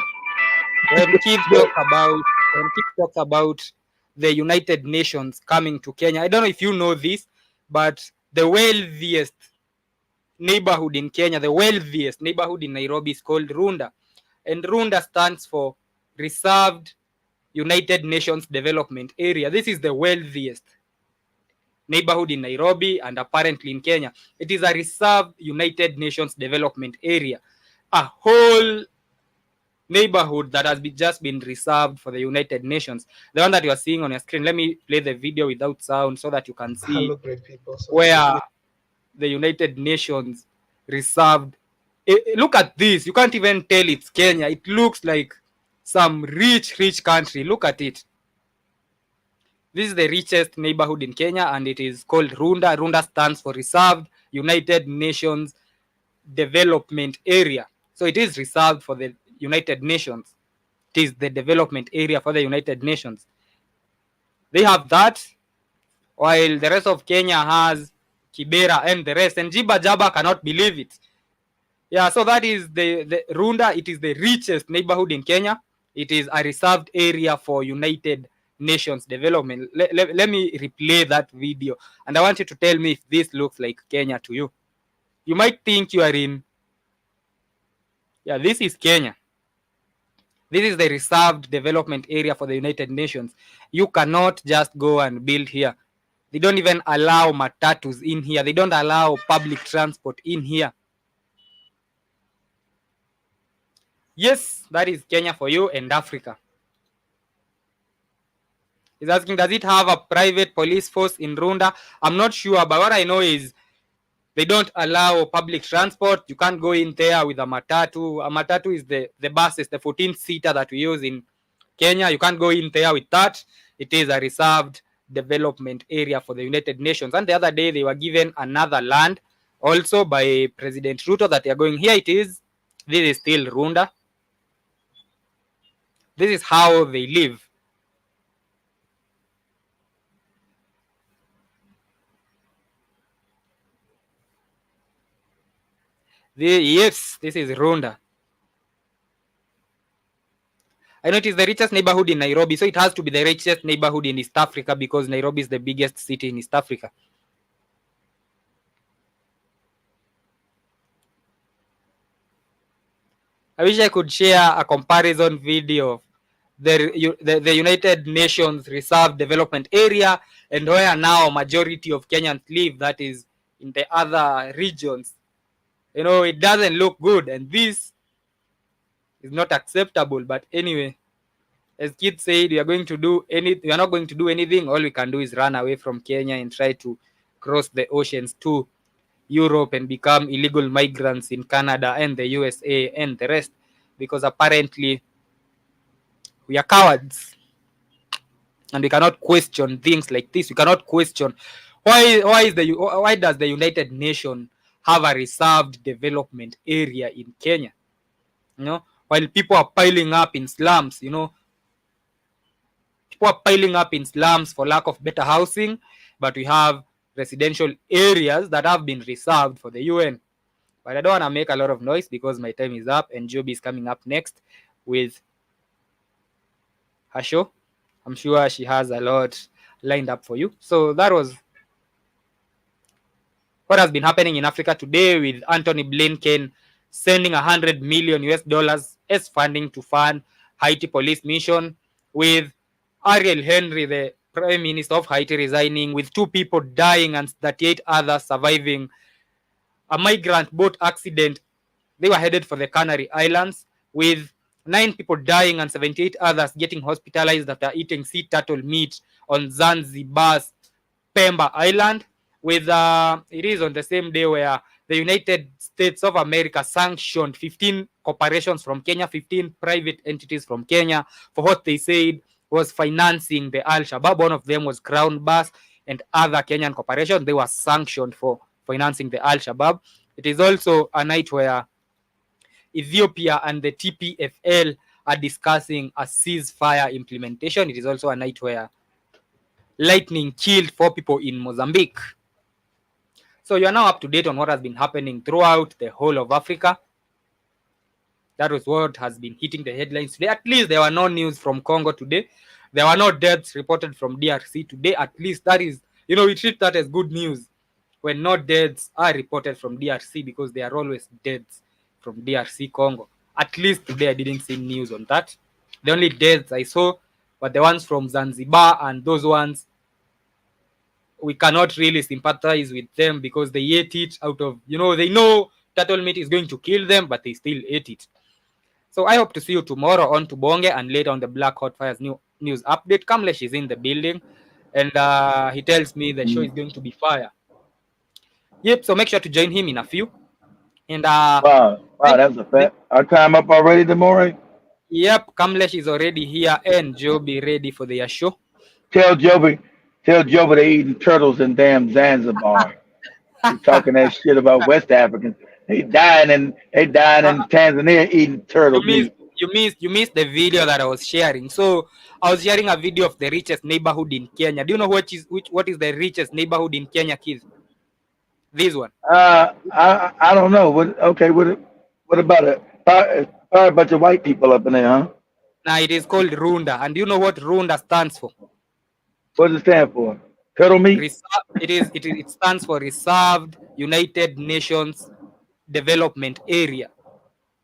when Keith talks about the United Nations coming to Kenya, I don't know if you know this, but the wealthiest neighborhood in Kenya, the wealthiest neighborhood in Nairobi is called Runda, and Runda stands for Reserved United Nations Development Area. This is the wealthiest neighborhood in Nairobi and apparently in Kenya. It is a reserved United Nations Development Area. A whole neighborhood that has just been reserved for the United Nations. The one that you are seeing on your screen. Let me play the video without sound so that you can see Hello, great people. So where today, the United Nations reserved. Look at this. You can't even tell it's Kenya. It looks like some rich country. Look at it. This is the richest neighborhood in Kenya, and it is called Runda. Runda stands for Reserved United Nations Development Area. So it is reserved for the United Nations. It is the development area for the United Nations. They have that, while the rest of Kenya has Kibera and the rest. And Jiba Jaba cannot believe it. Yeah, so that is the Runda. It is the richest neighborhood in Kenya. It is a reserved area for United Nations development. Let me replay that video, and I want you to tell me if this looks like Kenya to you. You might think you are in, yeah, this is Kenya. This is the reserved development area for the United Nations. You cannot just go and build here. They don't even allow matatus in here. They don't allow public transport in here. Yes, that is Kenya for you and Africa. He's asking, does it have a private police force in Runda? I'm not sure, but what I know is they don't allow public transport. You can't go in there with a matatu. A matatu is the bus, is the 14-seater that we use in Kenya. You can't go in there with that. It is a reserved development area for the United Nations. And the other day, they were given another land also by President Ruto that they are going, here it is. This is still Runda. This is how they live. Yes, this is Runda. I know it is the richest neighborhood in Nairobi, so it has to be the richest neighborhood in East Africa because Nairobi is the biggest city in East Africa. I wish I could share a comparison video of the United Nations Reserve Development Area and where now majority of Kenyans live, that is in the other regions. You know, it doesn't look good, and this is not acceptable. But anyway, as kids said, we are not going to do anything. All we can do is run away from Kenya and try to cross the oceans to Europe and become illegal migrants in Canada and the USA and the rest, because apparently we are cowards and we cannot question things like this. We cannot question why does the United Nations have a reserved development area in Kenya? You know, while people are piling up in slums, people are piling up in slums for lack of better housing, but we have residential areas that have been reserved for the UN. But I don't want to make a lot of noise because my time is up and Joby is coming up next with her show. I'm sure she has a lot lined up for you. So that was what has been happening in Africa today, with Anthony Blinken sending $100 million as funding to fund Haiti police mission, with Ariel Henry, the Prime Minister of Haiti, resigning, with 2 people dying and 38 others surviving a migrant boat accident. They were headed for the Canary Islands, with 9 people dying and 78 others getting hospitalized after eating sea turtle meat on Zanzibar's Pemba Island. With it is on the same day where the United States of America sanctioned 15 corporations from Kenya, 15 private entities from Kenya, for what they said was financing the Al-Shabaab. One of them was Crown Bus and other Kenyan corporations. They were sanctioned for financing the Al-Shabaab. It is also a night where Ethiopia and the TPFL are discussing a ceasefire implementation. It is also a night where lightning killed 4 people in Mozambique. So you are now up to date on what has been happening throughout the whole of Africa. That was what has been hitting the headlines today. At least there were no news from Congo today. There were no deaths reported from DRC today. At least that is, we treat that as good news when no deaths are reported from DRC, because there are always deaths from DRC Congo. At least today I didn't see news on that. The only deaths I saw were the ones from Zanzibar, and those ones we cannot really sympathize with them because they ate it out of, they know turtle meat is going to kill them, but they still ate it. So I hope to see you tomorrow on Tubonge and later on the Black Hot Fires news update. Kamlesh is in the building, and he tells me the show is going to be fire. Yep. So make sure to join him in a few. And Wow, wow, thank, that's a thank, fact. Our time up already, Demore. yep, Kamlesh is already here, and Joe be ready for their show. Tell Joby, tell Joby they eating turtles in damn Zanzibar. He talking that shit about West Africans. They dying in uh, Tanzania eating you turtle missed meat. you missed the video that I was sharing. So I was sharing a video of the richest neighborhood in Kenya. Do you know what is the richest neighborhood in Kenya, kids? This one. I don't know. What about it? Probably a bunch of white people up in there, huh? Now it is called Runda. And do you know what Runda stands for? What does it stand for? Turtle meat? It stands for Reserved United Nations Development Area.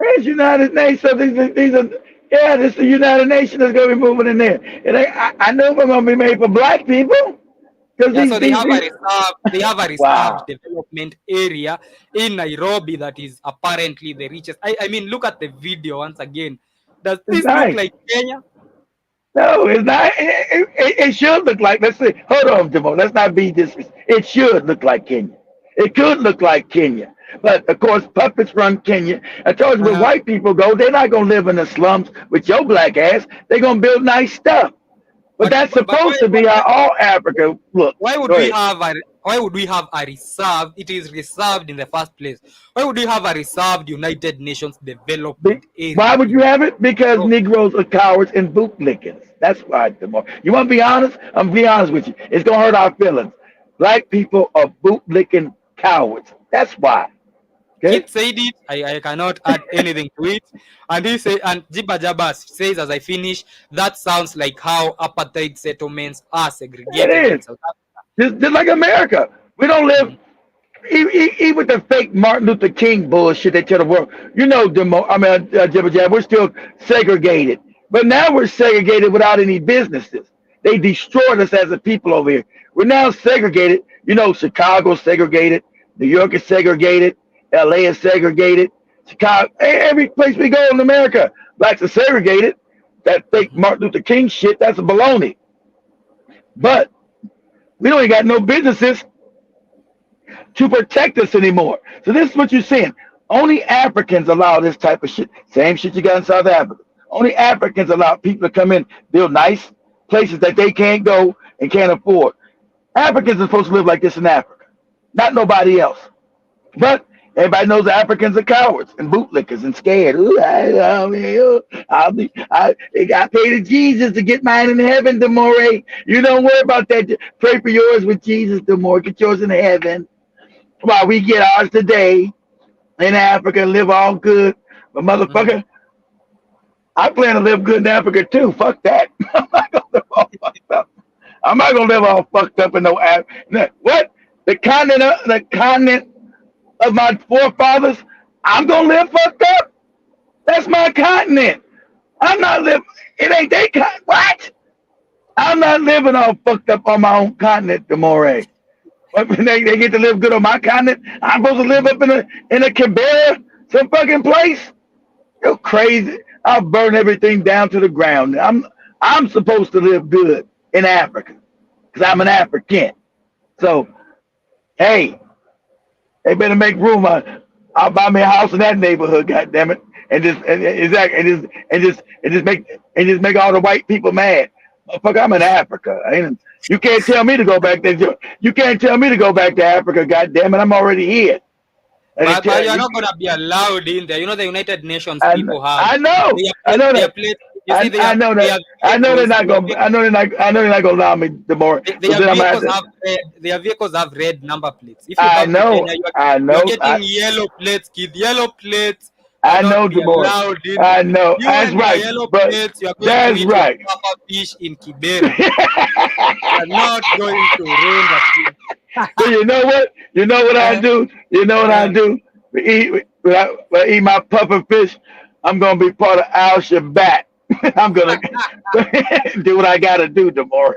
It's United Nations. So these are yeah, this is the United Nations that's gonna be moving in there. And I know we're gonna be made for black people because Yeah, so they have a reserved wow. development area in Nairobi that is apparently the richest. I mean, look at the video once again. Does It's this look nice. like Kenya? No, it's not. It should look like. Let's see. Hold on, Jamo. Let's not be disrespectful. It should look like Kenya. It could look like Kenya, but of course, puppets run Kenya. I told you, when Uh, white people go, they're not gonna live in the slums with your black ass. They're gonna build nice stuff. But that's but supposed to be how all Africa looks. why would Go we ahead. have a reserved? It is reserved in the first place. Why would we have a reserved United Nations Be- Development Area Why would you in have it? Because Nairobi? Negroes are cowards and bootlickers. That's why. You want to be honest? I'm gonna be honest with you. It's gonna hurt our feelings. Black people are bootlicking cowards. That's why. Okay. Kit said it. I cannot add anything to it. And he said, and Jiba Jabas says as I finish, that sounds like how apartheid settlements are It segregated in is. South Africa. Just like America. We don't live. Mhm. Even with the fake Martin Luther King bullshit they tell the world, Jibba Jab, we're still segregated. But now we're segregated without any businesses. They destroyed us as a people over here. We're now segregated. Chicago's segregated. New York is segregated. LA is segregated. Chicago, every place we go in America, blacks are segregated. That fake Mhm. Martin Luther King shit, that's a baloney. But we don't even got no businesses to protect us anymore. So this is what you're seeing. Only Africans allow this type of shit. Same shit you got in South Africa. Only Africans allow people to come in, build nice places that they can't go and can't afford. Africans are supposed to live like this in Africa, not nobody else. But everybody knows Africans are cowards and bootlickers and scared. Ooh, I got paid to Jesus to get mine in heaven, Demore. You don't worry about that. Pray for yours with Jesus, Demore. Get yours in heaven. While we get ours today in Africa and live all good. But Mhm. motherfucker, I plan to live good in Africa too. Fuck that. I'm not gonna live all fucked up. I'm not gonna live all fucked up in no what? The continent of my forefathers, I'm gonna live fucked up. That's my continent. I'm not living. It ain't they continent. What? I'm not living all fucked up on my own continent, Demore. But when they get to live good on my continent, I'm supposed to live up in a Canberra, some fucking place. You're crazy. I'll burn everything down to the ground. I'm supposed to live good in Africa because I'm an African. So hey, they better make room. I'll buy me a house in that neighborhood. God damn it, and just make all the white people mad. Motherfucker, I'm in Africa. You can't tell me to go back there. You can't tell me to go back to Africa. God damn it, I'm already here. And it But tell you are you, not gonna be allowed in there. You know the United Nations I, people have I know, I know their that. place. You see, I know that. I know they're not gonna. I know they're not gonna allow me the more. So their then I'm gonna have vehicles to. have red number plates. If you I come to know. Kenya, I you are know. getting yellow plates, kid. Yellow plates I cannot know be the more. allowed in there. I know. You That's and your right. yellow But plates, you are going to that's eat your right. puffer fish in Kibera. You are not going to ruin the kid. But you know what? You know what I Eh, do? You know what I eh. do? When I eat my puffer fish, I'm gonna be part of Al Shabbat. I'm gonna do what I gotta do tomorrow.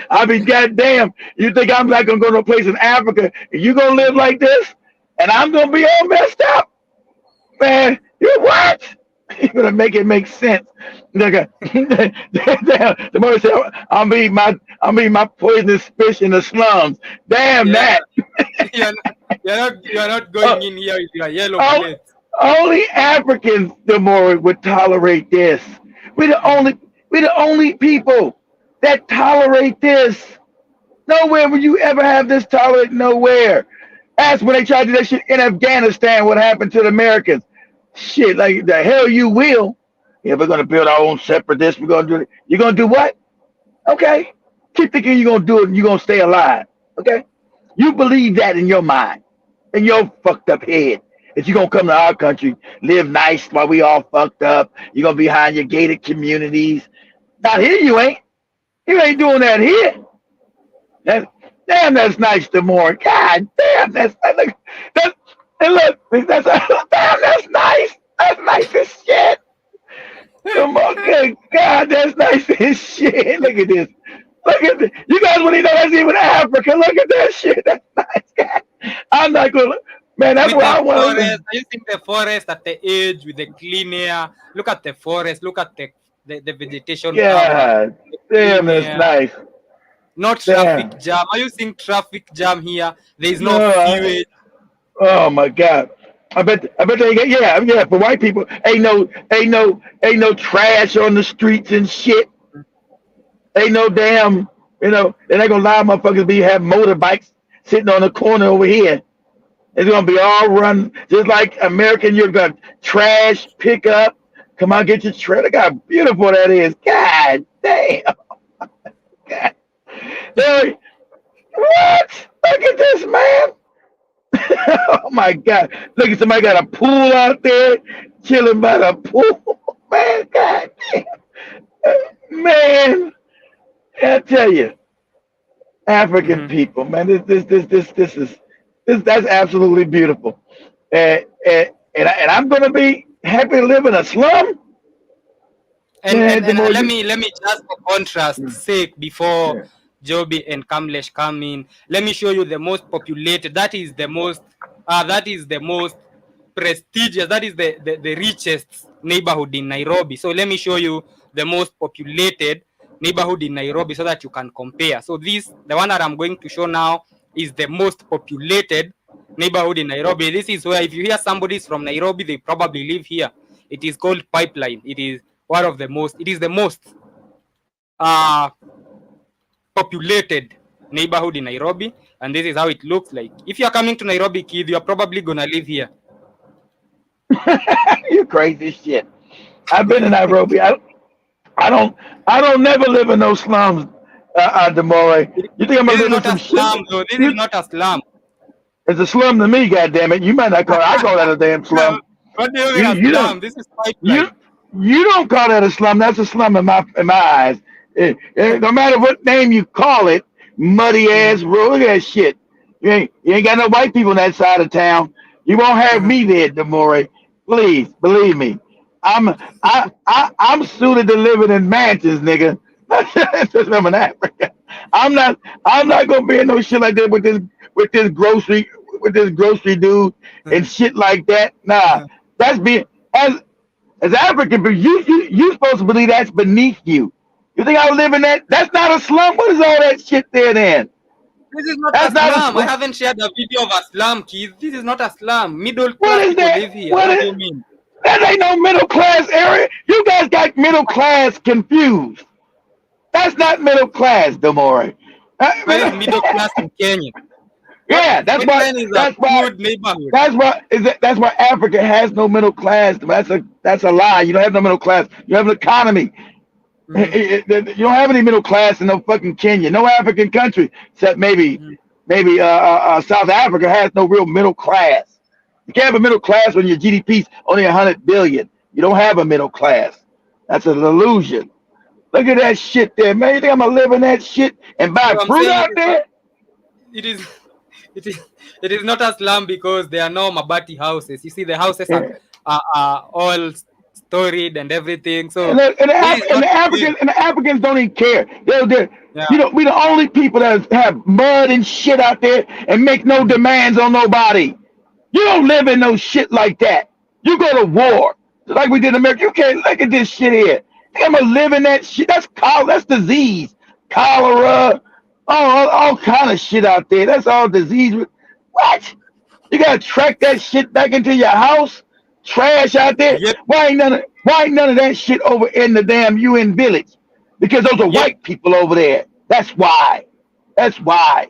I mean, goddamn, you think I'm not gonna go to a place in Africa and you gonna live like this, and I'm gonna be all messed up, man? You what? You're gonna make it make sense. Like the mother said, I'm eating my poisonous fish in the slums. Damn Yeah, that. you're not Uh, going in here with your yellow oh, plate. only Africans, the more would tolerate this. We're the Mhm. only we're the only people that tolerate this. Nowhere will you ever have this tolerant. Nowhere. Ask when they tried to do that shit in Afghanistan. What happened to the Americans? Shit, like the hell you will. Yeah, we're gonna build our own separate this. We're gonna do it. You're gonna do what? Okay. Keep thinking you're gonna do it and you're gonna stay alive. Okay. You believe that in your mind, in your fucked up head. That you're gonna come to our country, live nice while we all fucked up. You're gonna be behind your gated communities. Not here you ain't. You ain't doing that here. That, damn, that's nice, Demore. God damn, that's look, that's and look, that's damn, that's nice. That's nice as shit. Demore, good God, that's nice as shit. Look at this. Look at this. You guys wouldn't even know that's even Africa. Look at that shit. That's nice. God. I'm not gonna. Man, that's With where the I want to forest, live. are you seeing the forest at the edge with the clean air? Look at the forest. Look at the vegetation cover. God The damn, clean that's air. nice. No traffic Damn. jam. Are you seeing traffic jam here? There is no No, sewage. oh my God. I bet they get yeah for white people ain't no trash on the streets and shit. Ain't no damn they're not gonna allow motherfuckers be have motorbikes sitting on the corner over here. It's gonna be all run just like American. You're gonna trash pick up. Come on, get your trash. Look how beautiful that is. God damn. God. Hey, what? Look at this man. Oh my God! Look at somebody got a pool out there, chilling by the pool. Man, God damn, man! I tell you, African Mhm. people, man, this that's absolutely beautiful. And I'm gonna be happy to live in a slum. And, and Man, the and more let you, me let me just for contrast sake before yeah. Joby and Kamlesh come in. Let me show you the most populated. That is the most prestigious. That is the richest neighborhood in Nairobi. So let me show you the most populated neighborhood in Nairobi so that you can compare. So the one that I'm going to show now is the most populated neighborhood in Nairobi. This is where if you hear somebody's from Nairobi, they probably live here. It is called Pipeline. It is one of the most. It is the most uh, populated neighborhood in Nairobi, and this is how it looks like. If you are coming to Nairobi, kid, you are probably gonna live here. You crazy shit. I've been in Nairobi. I don't I don't never live in those slums, Demore. You think I'm This gonna is live in not a some shit? slum, though. This is You, not a slum. it's a slum to me, goddamn it. You might not call it. I call that a damn slum. What do you You mean a you don't slum? This is you Pipeline. you don't call that a slum. That's a slum in my eyes. No matter what name you call it, muddy Mhm, ass road. Look at that shit. You ain't got no white people on that side of town. You won't have mhm. me there, Demore. Please believe me. I'm suited to living in mansions, nigga. Just I'm in Africa. I'm not I'm not gonna be in no shit like that with this grocery with this grocery dude and shit like that. Nah, that's being as African, but you supposed to believe that's beneath you. You think I would live in that? That's not a slum. What is all that shit there then? This is not a That's not a slum. I slum. haven't shared a video of a slum, kids. This is not a slum. Middle What class is people that? live here. What What do is you mean? that? Ain't no middle class area. You guys got middle class confused. That's not middle class, Demore. Where is middle class in Kenya? What Yeah, that's why. Pipeline is a That's why. good neighborhood. That's why Africa has no middle class. That's a lie. You don't have no middle class. You have an economy. Mhm, You don't have any middle class in no fucking Kenya. No African country except maybe mhm, maybe South Africa has no real middle class. You can't have a middle class when your GDP's only 100 billion. You don't have a middle class. That's an illusion. Look at that shit there, man. You think I'm gonna live in that shit and buy So I'm fruit saying out there? it is it is it is not a slum because there are no Mabati houses. You see, the houses Yeah. are all storied and everything. And So the, and the, this Af- is and not the this. Africans and the Africans don't even care. They're Yeah. we the only people that have mud and shit out there and make no Mhm. demands on nobody. You don't live in no shit like that. You go to war. like we did in America. You can't look at this shit here. I'm gonna live in that shit. That's disease, cholera, all kind of shit out there. That's all disease. What? You gotta track that shit back into your house? Trash out there? Yep, Why ain't none of that shit over in the damn UN village? Because those are yep. white people over there. That's why. That's why.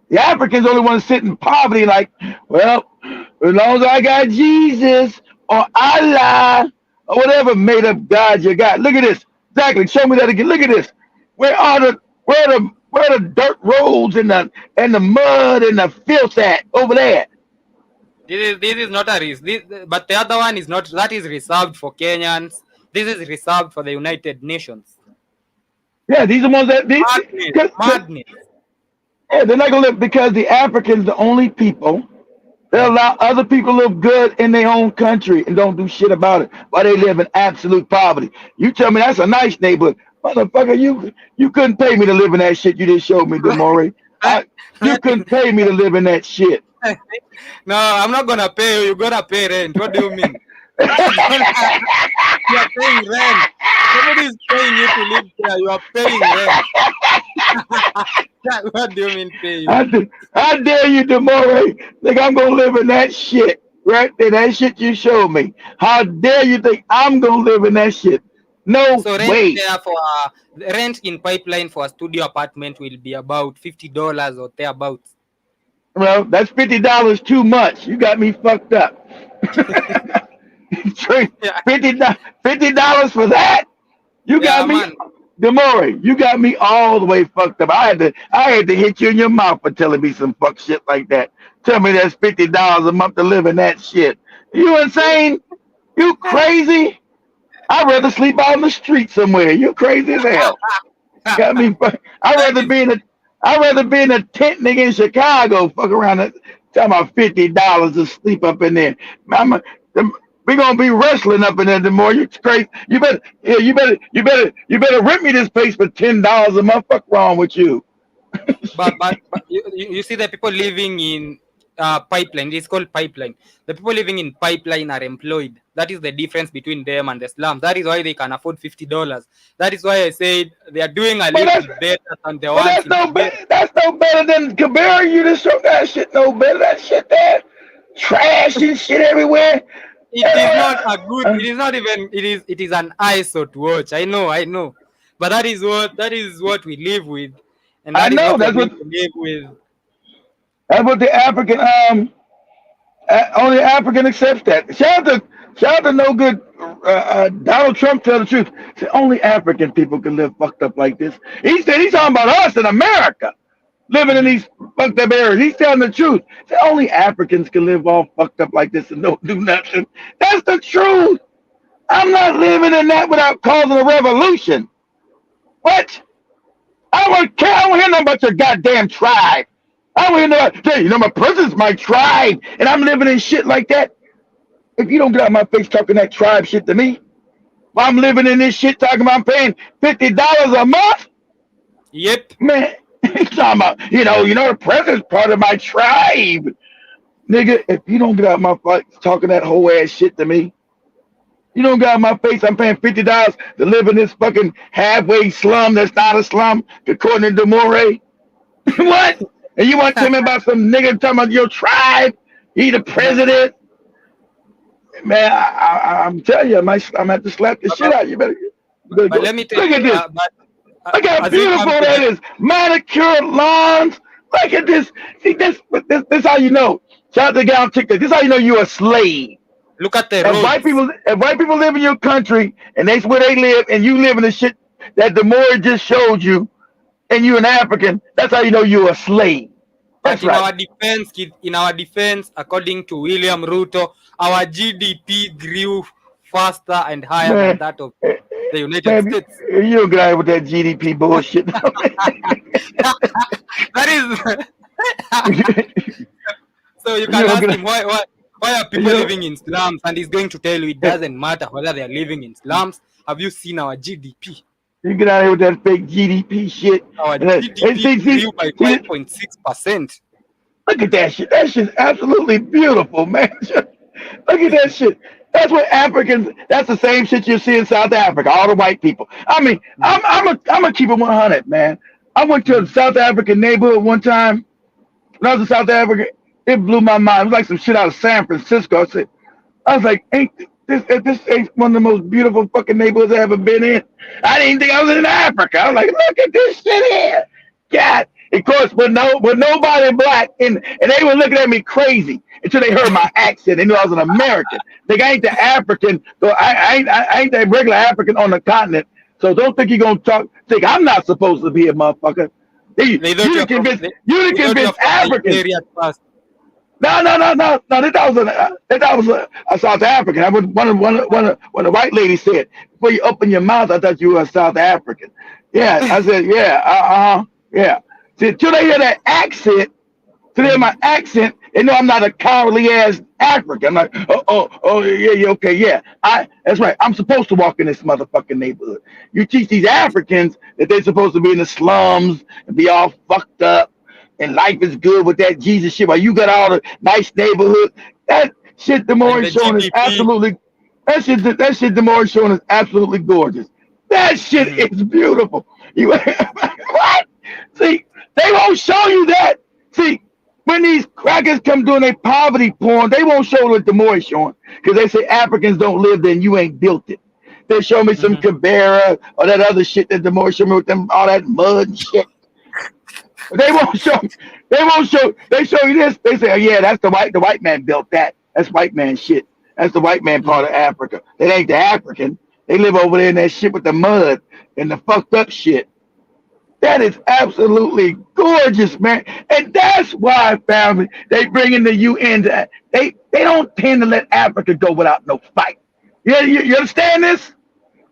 The Africans only want to sit in poverty, like, well, as long as I got Jesus or Allah or whatever made up God you got. Look at this. Exactly. Show me that again. Look at this. Where the dirt roads and the mud and the filth at over there? This is not a risk. But the other one is not. That is reserved for Kenyans. This is reserved for the United Nations. Yeah, these are ones that Madness. yeah, they're not gonna live because the Africans the only people that allow other people to live good in their own country and don't do shit about it while they live in absolute poverty. You tell me that's a nice neighborhood. Motherfucker, you couldn't pay me to live in that shit you just showed me, Demore. You couldn't pay me to live in that shit. No, I'm not gonna pay you. You gotta pay rent. What do you mean? You are paying rent. Somebody is paying you to live there. You are paying rent. What do you mean pay you? I dare you, Demore. Think I'm gonna live in that shit right there? That shit you showed me. How dare you think I'm gonna live in that shit? No So rent way. there for rent in Pipeline for a studio apartment will be about $50 or thereabouts. Well, that's $50 too much. You got me fucked up. Yeah, $50 for that? You got yeah, me, man. Demore. You got me all the way fucked up. I had to hit you in your mouth for telling me some fuck shit like that. Tell me that's $50 a month to live in that shit. You insane? You crazy? I'd rather sleep out in the street somewhere. You crazy as hell. Got me. I'd That rather is be in a tent nigga in Chicago. Fuck around. Talking about $50 to sleep up in there. We gonna be wrestling up in there. The more you crazy, you better rent me this place for $10 a month. Fuck wrong with you? but you see the people living in Pipeline. It's called Pipeline. The people living in Pipeline are employed. That is the difference between them and the slums. That is why they can afford $50. That is why I said they are doing a But little better than the ones that's in no Kibera. better. That's no better than Kibera. You just show that shit no better. That shit there, trash and shit everywhere. It is not a good. It is not even. It is an eyesore to watch. I know. But that is what we live with, and I that is know what we're that's going what to live with. the African only African accepts that. Shout out to no good Donald Trump. Tell the truth. Say only African people can live fucked up like this. He said he's talking about us in America living in these fucked up areas. He's telling the truth. Say only Africans can live all fucked up like this and don't do nothing. That's the truth. I'm not living in that without causing a revolution. What? I don't care. I don't hear nothing about your goddamn tribe. I don't hear nothing. You know, my president's my tribe, and I'm living in shit like that. If you don't get out of my face talking that tribe shit to me, while I'm living in this shit talking about I'm paying $50 a month, Yep. man, he's talking about, the president's part of my tribe. Nigga, if you don't get out of my face talking that whole ass shit to me, you don't get out of my face, I'm paying $50 to live in this fucking halfway slum that's not a slum, according to Demore. What? And you want to tell me about some nigga talking about your tribe? He the president? Man, I'm telling you, I'm have to slap the shit out. You better But go. let me tell Look you. at this. Look how As we beautiful come to that the, is. Manicured lawns. Look at this. See, this how you know. Shout out to the guy on TikTok. This is how you know you're a slave. look at the If roads. white people live in your country and that's where they live, and you live in the shit that the Demore just showed you, and you're an African, that's how you know you're a slave. But That's right. in our defense, according to William Ruto, our GDP grew faster and higher than Man, that of eh, the United man, States. you don't get out with that GDP bullshit. That is. So you You can don't ask get him why are people you know, living in slums, and he's going to tell you it doesn't matter whether they are living in slums. Have you seen our GDP? you get out here with that fake GDP shit. Our And GDP grew by 5.6%. look at that shit. That shit's absolutely beautiful, man. Look at that shit. That's what Africans. That's the same shit you see in South Africa. All the white people. I mean, I'm a keep it 100, man. I went to a South African neighborhood one time when I was in South Africa. It blew my mind. It was like some shit out of San Francisco. I was like, ain't this ain't one of the most beautiful fucking neighborhoods I ever been in. I didn't think I was in Africa. I was like, look at this shit here. God. Of course, with nobody black, and they were looking at me crazy until they heard my accent. They knew I was an American. They ain't the African, so I ain't that regular African on the continent. So don't think you're gonna think I'm not supposed to be a motherfucker. You to convince Africans. No. That was a South African. I was one of the white ladies said, before you open your mouth, I thought you were a South African. Yeah, I said, yeah, yeah. See, till they hear that accent, till they hear my accent, they know I'm not a cowardly ass African. I'm like, yeah, okay, yeah. That's right. I'm supposed to walk in this motherfucking neighborhood. You teach these Africans that they're supposed to be in the slums and be all fucked up, and life is good with that Jesus shit. While you got all the nice neighborhood, that shit, the more showing is absolutely. That shit, the more showing is absolutely gorgeous. That shit is beautiful. What? See, they won't show you that. See, when these crackers come doing their poverty porn, they won't show what the more showing because they say Africans don't live there and you ain't built it. They show me some Kibera or that other shit that the more show me with them all that mud and shit. They won't show. They won't show. They show you this. They say, oh, yeah, that's the white man built that. That's white man shit. That's the white man part of Africa. That ain't the African. They live over there in that shit with the mud and the fucked up shit. That is absolutely gorgeous, man. And that's why, family, they bring in the UN. They don't tend to let Africa go without no fight. You understand this?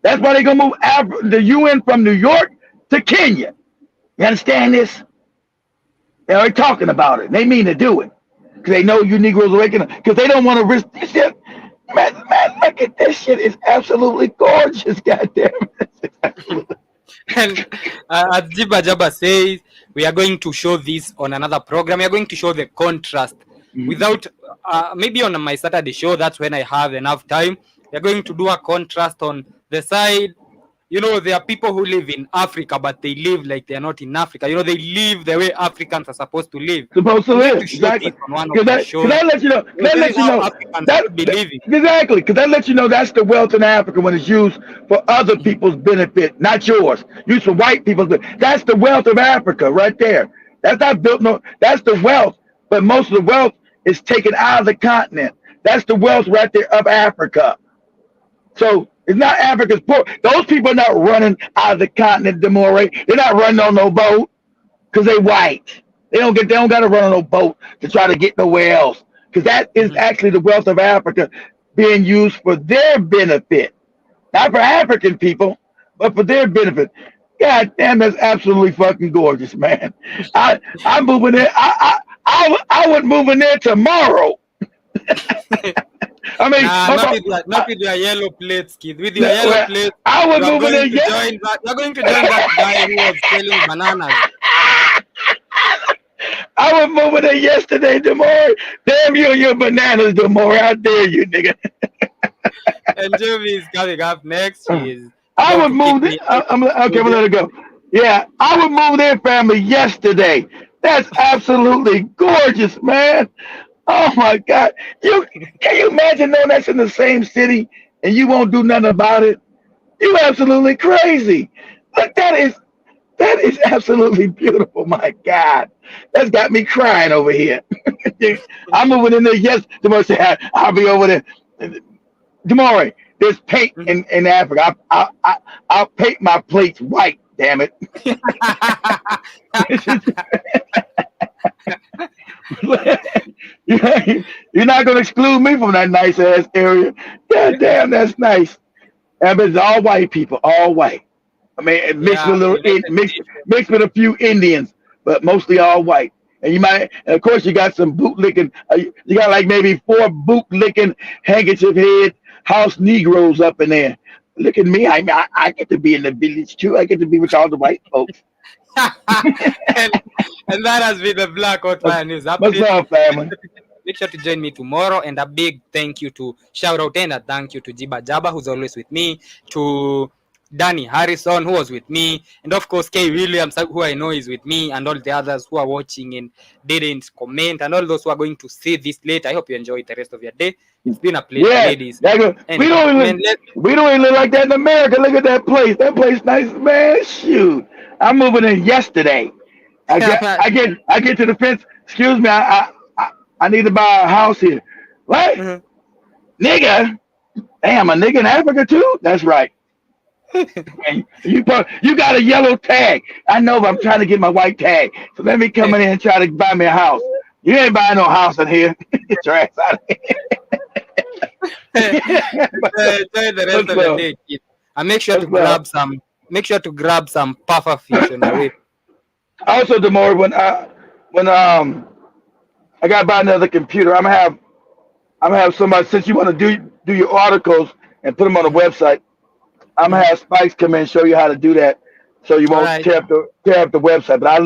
That's why they're going to move the UN from New York to Kenya. You understand this? They're already talking about it. They mean to do it. Because they know you Negroes are waking up. Because they don't want to risk this shit. Man, look at this shit. It's absolutely gorgeous, goddamn. And as Jiba Jaba says, we are going to show this on another program. We are going to show the contrast. Without, maybe on my Saturday show, that's when I have enough time. We are going to do a contrast on the side. You know, there are people who live in Africa, but they live like they are not in Africa. You know, they live the way Africans are supposed to live. Exactly. Because that lets you know. Exactly. Because that lets you know that's the wealth in Africa when it's used for other people's benefit, not yours. Used for white people's benefit. That's the wealth of Africa right there. That's not built. No, that's the wealth. But most of the wealth is taken out of the continent. That's the wealth right there of Africa. So it's not Africa's poor. Those people are not running out of the continent, Demore. They're not running on no boat because they white. They don't got to run on no boat to try to get nowhere else. Because that is actually the wealth of Africa being used for their benefit. Not for African people, but for their benefit. God damn, that's absolutely fucking gorgeous, man. I'm moving there. I would move in there tomorrow. I mean, not with your yellow plates, kid. With your yellow plates, I would move in there. You're going to join that guy who was selling bananas. I was moving there yesterday, Demore. Damn you and your bananas, Demore. How dare you, nigga? And Jovi is coming up next. I would move there. Okay, we'll let it go. Yeah, I would move their family yesterday. That's absolutely gorgeous, man. Oh my God! Can you imagine knowing that's in the same city and you won't do nothing about it? You absolutely crazy. Look, that is absolutely beautiful. My God, that's got me crying over here. I'm moving in there. Yes, Demore said I'll be over there. Demore, there's paint in Africa. I'll paint my plates white. Damn it. You're not gonna exclude me from that nice ass area. God damn, that's nice. And it's all white people, all white. I mean, mixed with a few Indians, but mostly all white. And and of course, you got some bootlicking. You got like maybe 4 bootlicking handkerchief head house Negroes up in there. Look at me. I get to be in the village too. I get to be with all the white folks. and that has been the Black Hot Fire News update. What's up, family? Make sure to join me tomorrow. And a big thank you to shout out and a thank you to Jiba Jaba, who's always with me, to Danny Harrison, who was with me, and of course Kay Williams, who I know is with me, and all the others who are watching and didn't comment, and all those who are going to see this later. I hope you enjoy the rest of your day. It's been a pleasure, Yeah, ladies. And we don't man, even look like that in America. Look at that place. That place nice, man. Shoot, I'm moving in yesterday. I get to the fence. Excuse me, I need to buy a house here. What, nigga? Damn, a nigga in Africa too? That's right. And you got a yellow tag. I know, but I'm trying to get my white tag. So let me come in here and try to buy me a house. You ain't buying no house in here. Get your ass out of here. enjoy the rest of the day, kid. And make sure to grab some. Make sure to grab some puffer fish on the way. Also, tomorrow when I got to buy another computer, I'm gonna have somebody, since you want to do your articles and put them on the website. I'm gonna have Spikes come in and show you how to do that, so you won't tear up the website. But I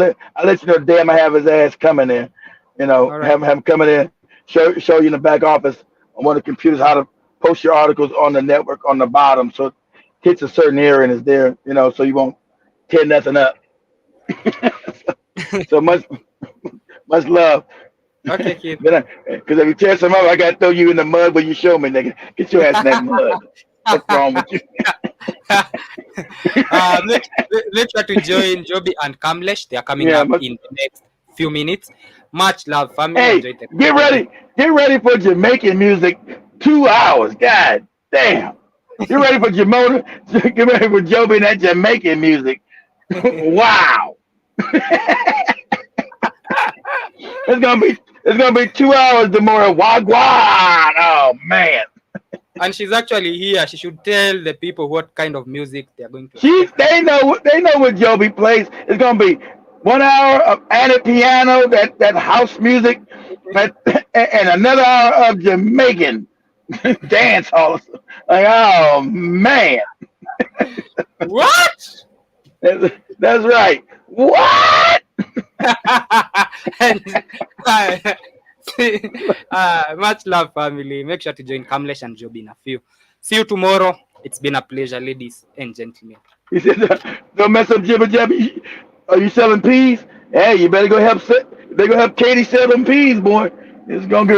let you know the day I'm gonna have his ass coming in. You know, have him coming in, show you in the back office on one of the computers how to post your articles on the network on the bottom, so it hits a certain area and it's there. You know, so you won't tear nothing up. So much love. Okay, kid. Because if you tear some up, I gotta throw you in the mud when you show me, nigga. Get your ass in that mud. What's wrong with you? Make sure to join Joby and Kamlesh. They are coming up in the next few minutes. Much love, family. Hey, get ready for Jamaican music. 2 hours. God damn. Get ready for Get ready for Joby and that Jamaican music. Wow. It's gonna be 2 hours tomorrow. Wagwan. Oh man. And she's actually here. She should tell the people what kind of music they are going to. They know what Joby plays. It's gonna be 1 hour of Anna piano, that house music, and another hour of Jamaican dance hall. Like, oh man. What? That's right. What? Much love, family. Make sure to join Kamlesh and Joby in a few. See you tomorrow. It's been a pleasure, ladies and gentlemen. He said, "Don't mess up Jibba Jabba. Are you selling peas? Hey, you better go help. Katie sell them peas, boy. It's gonna get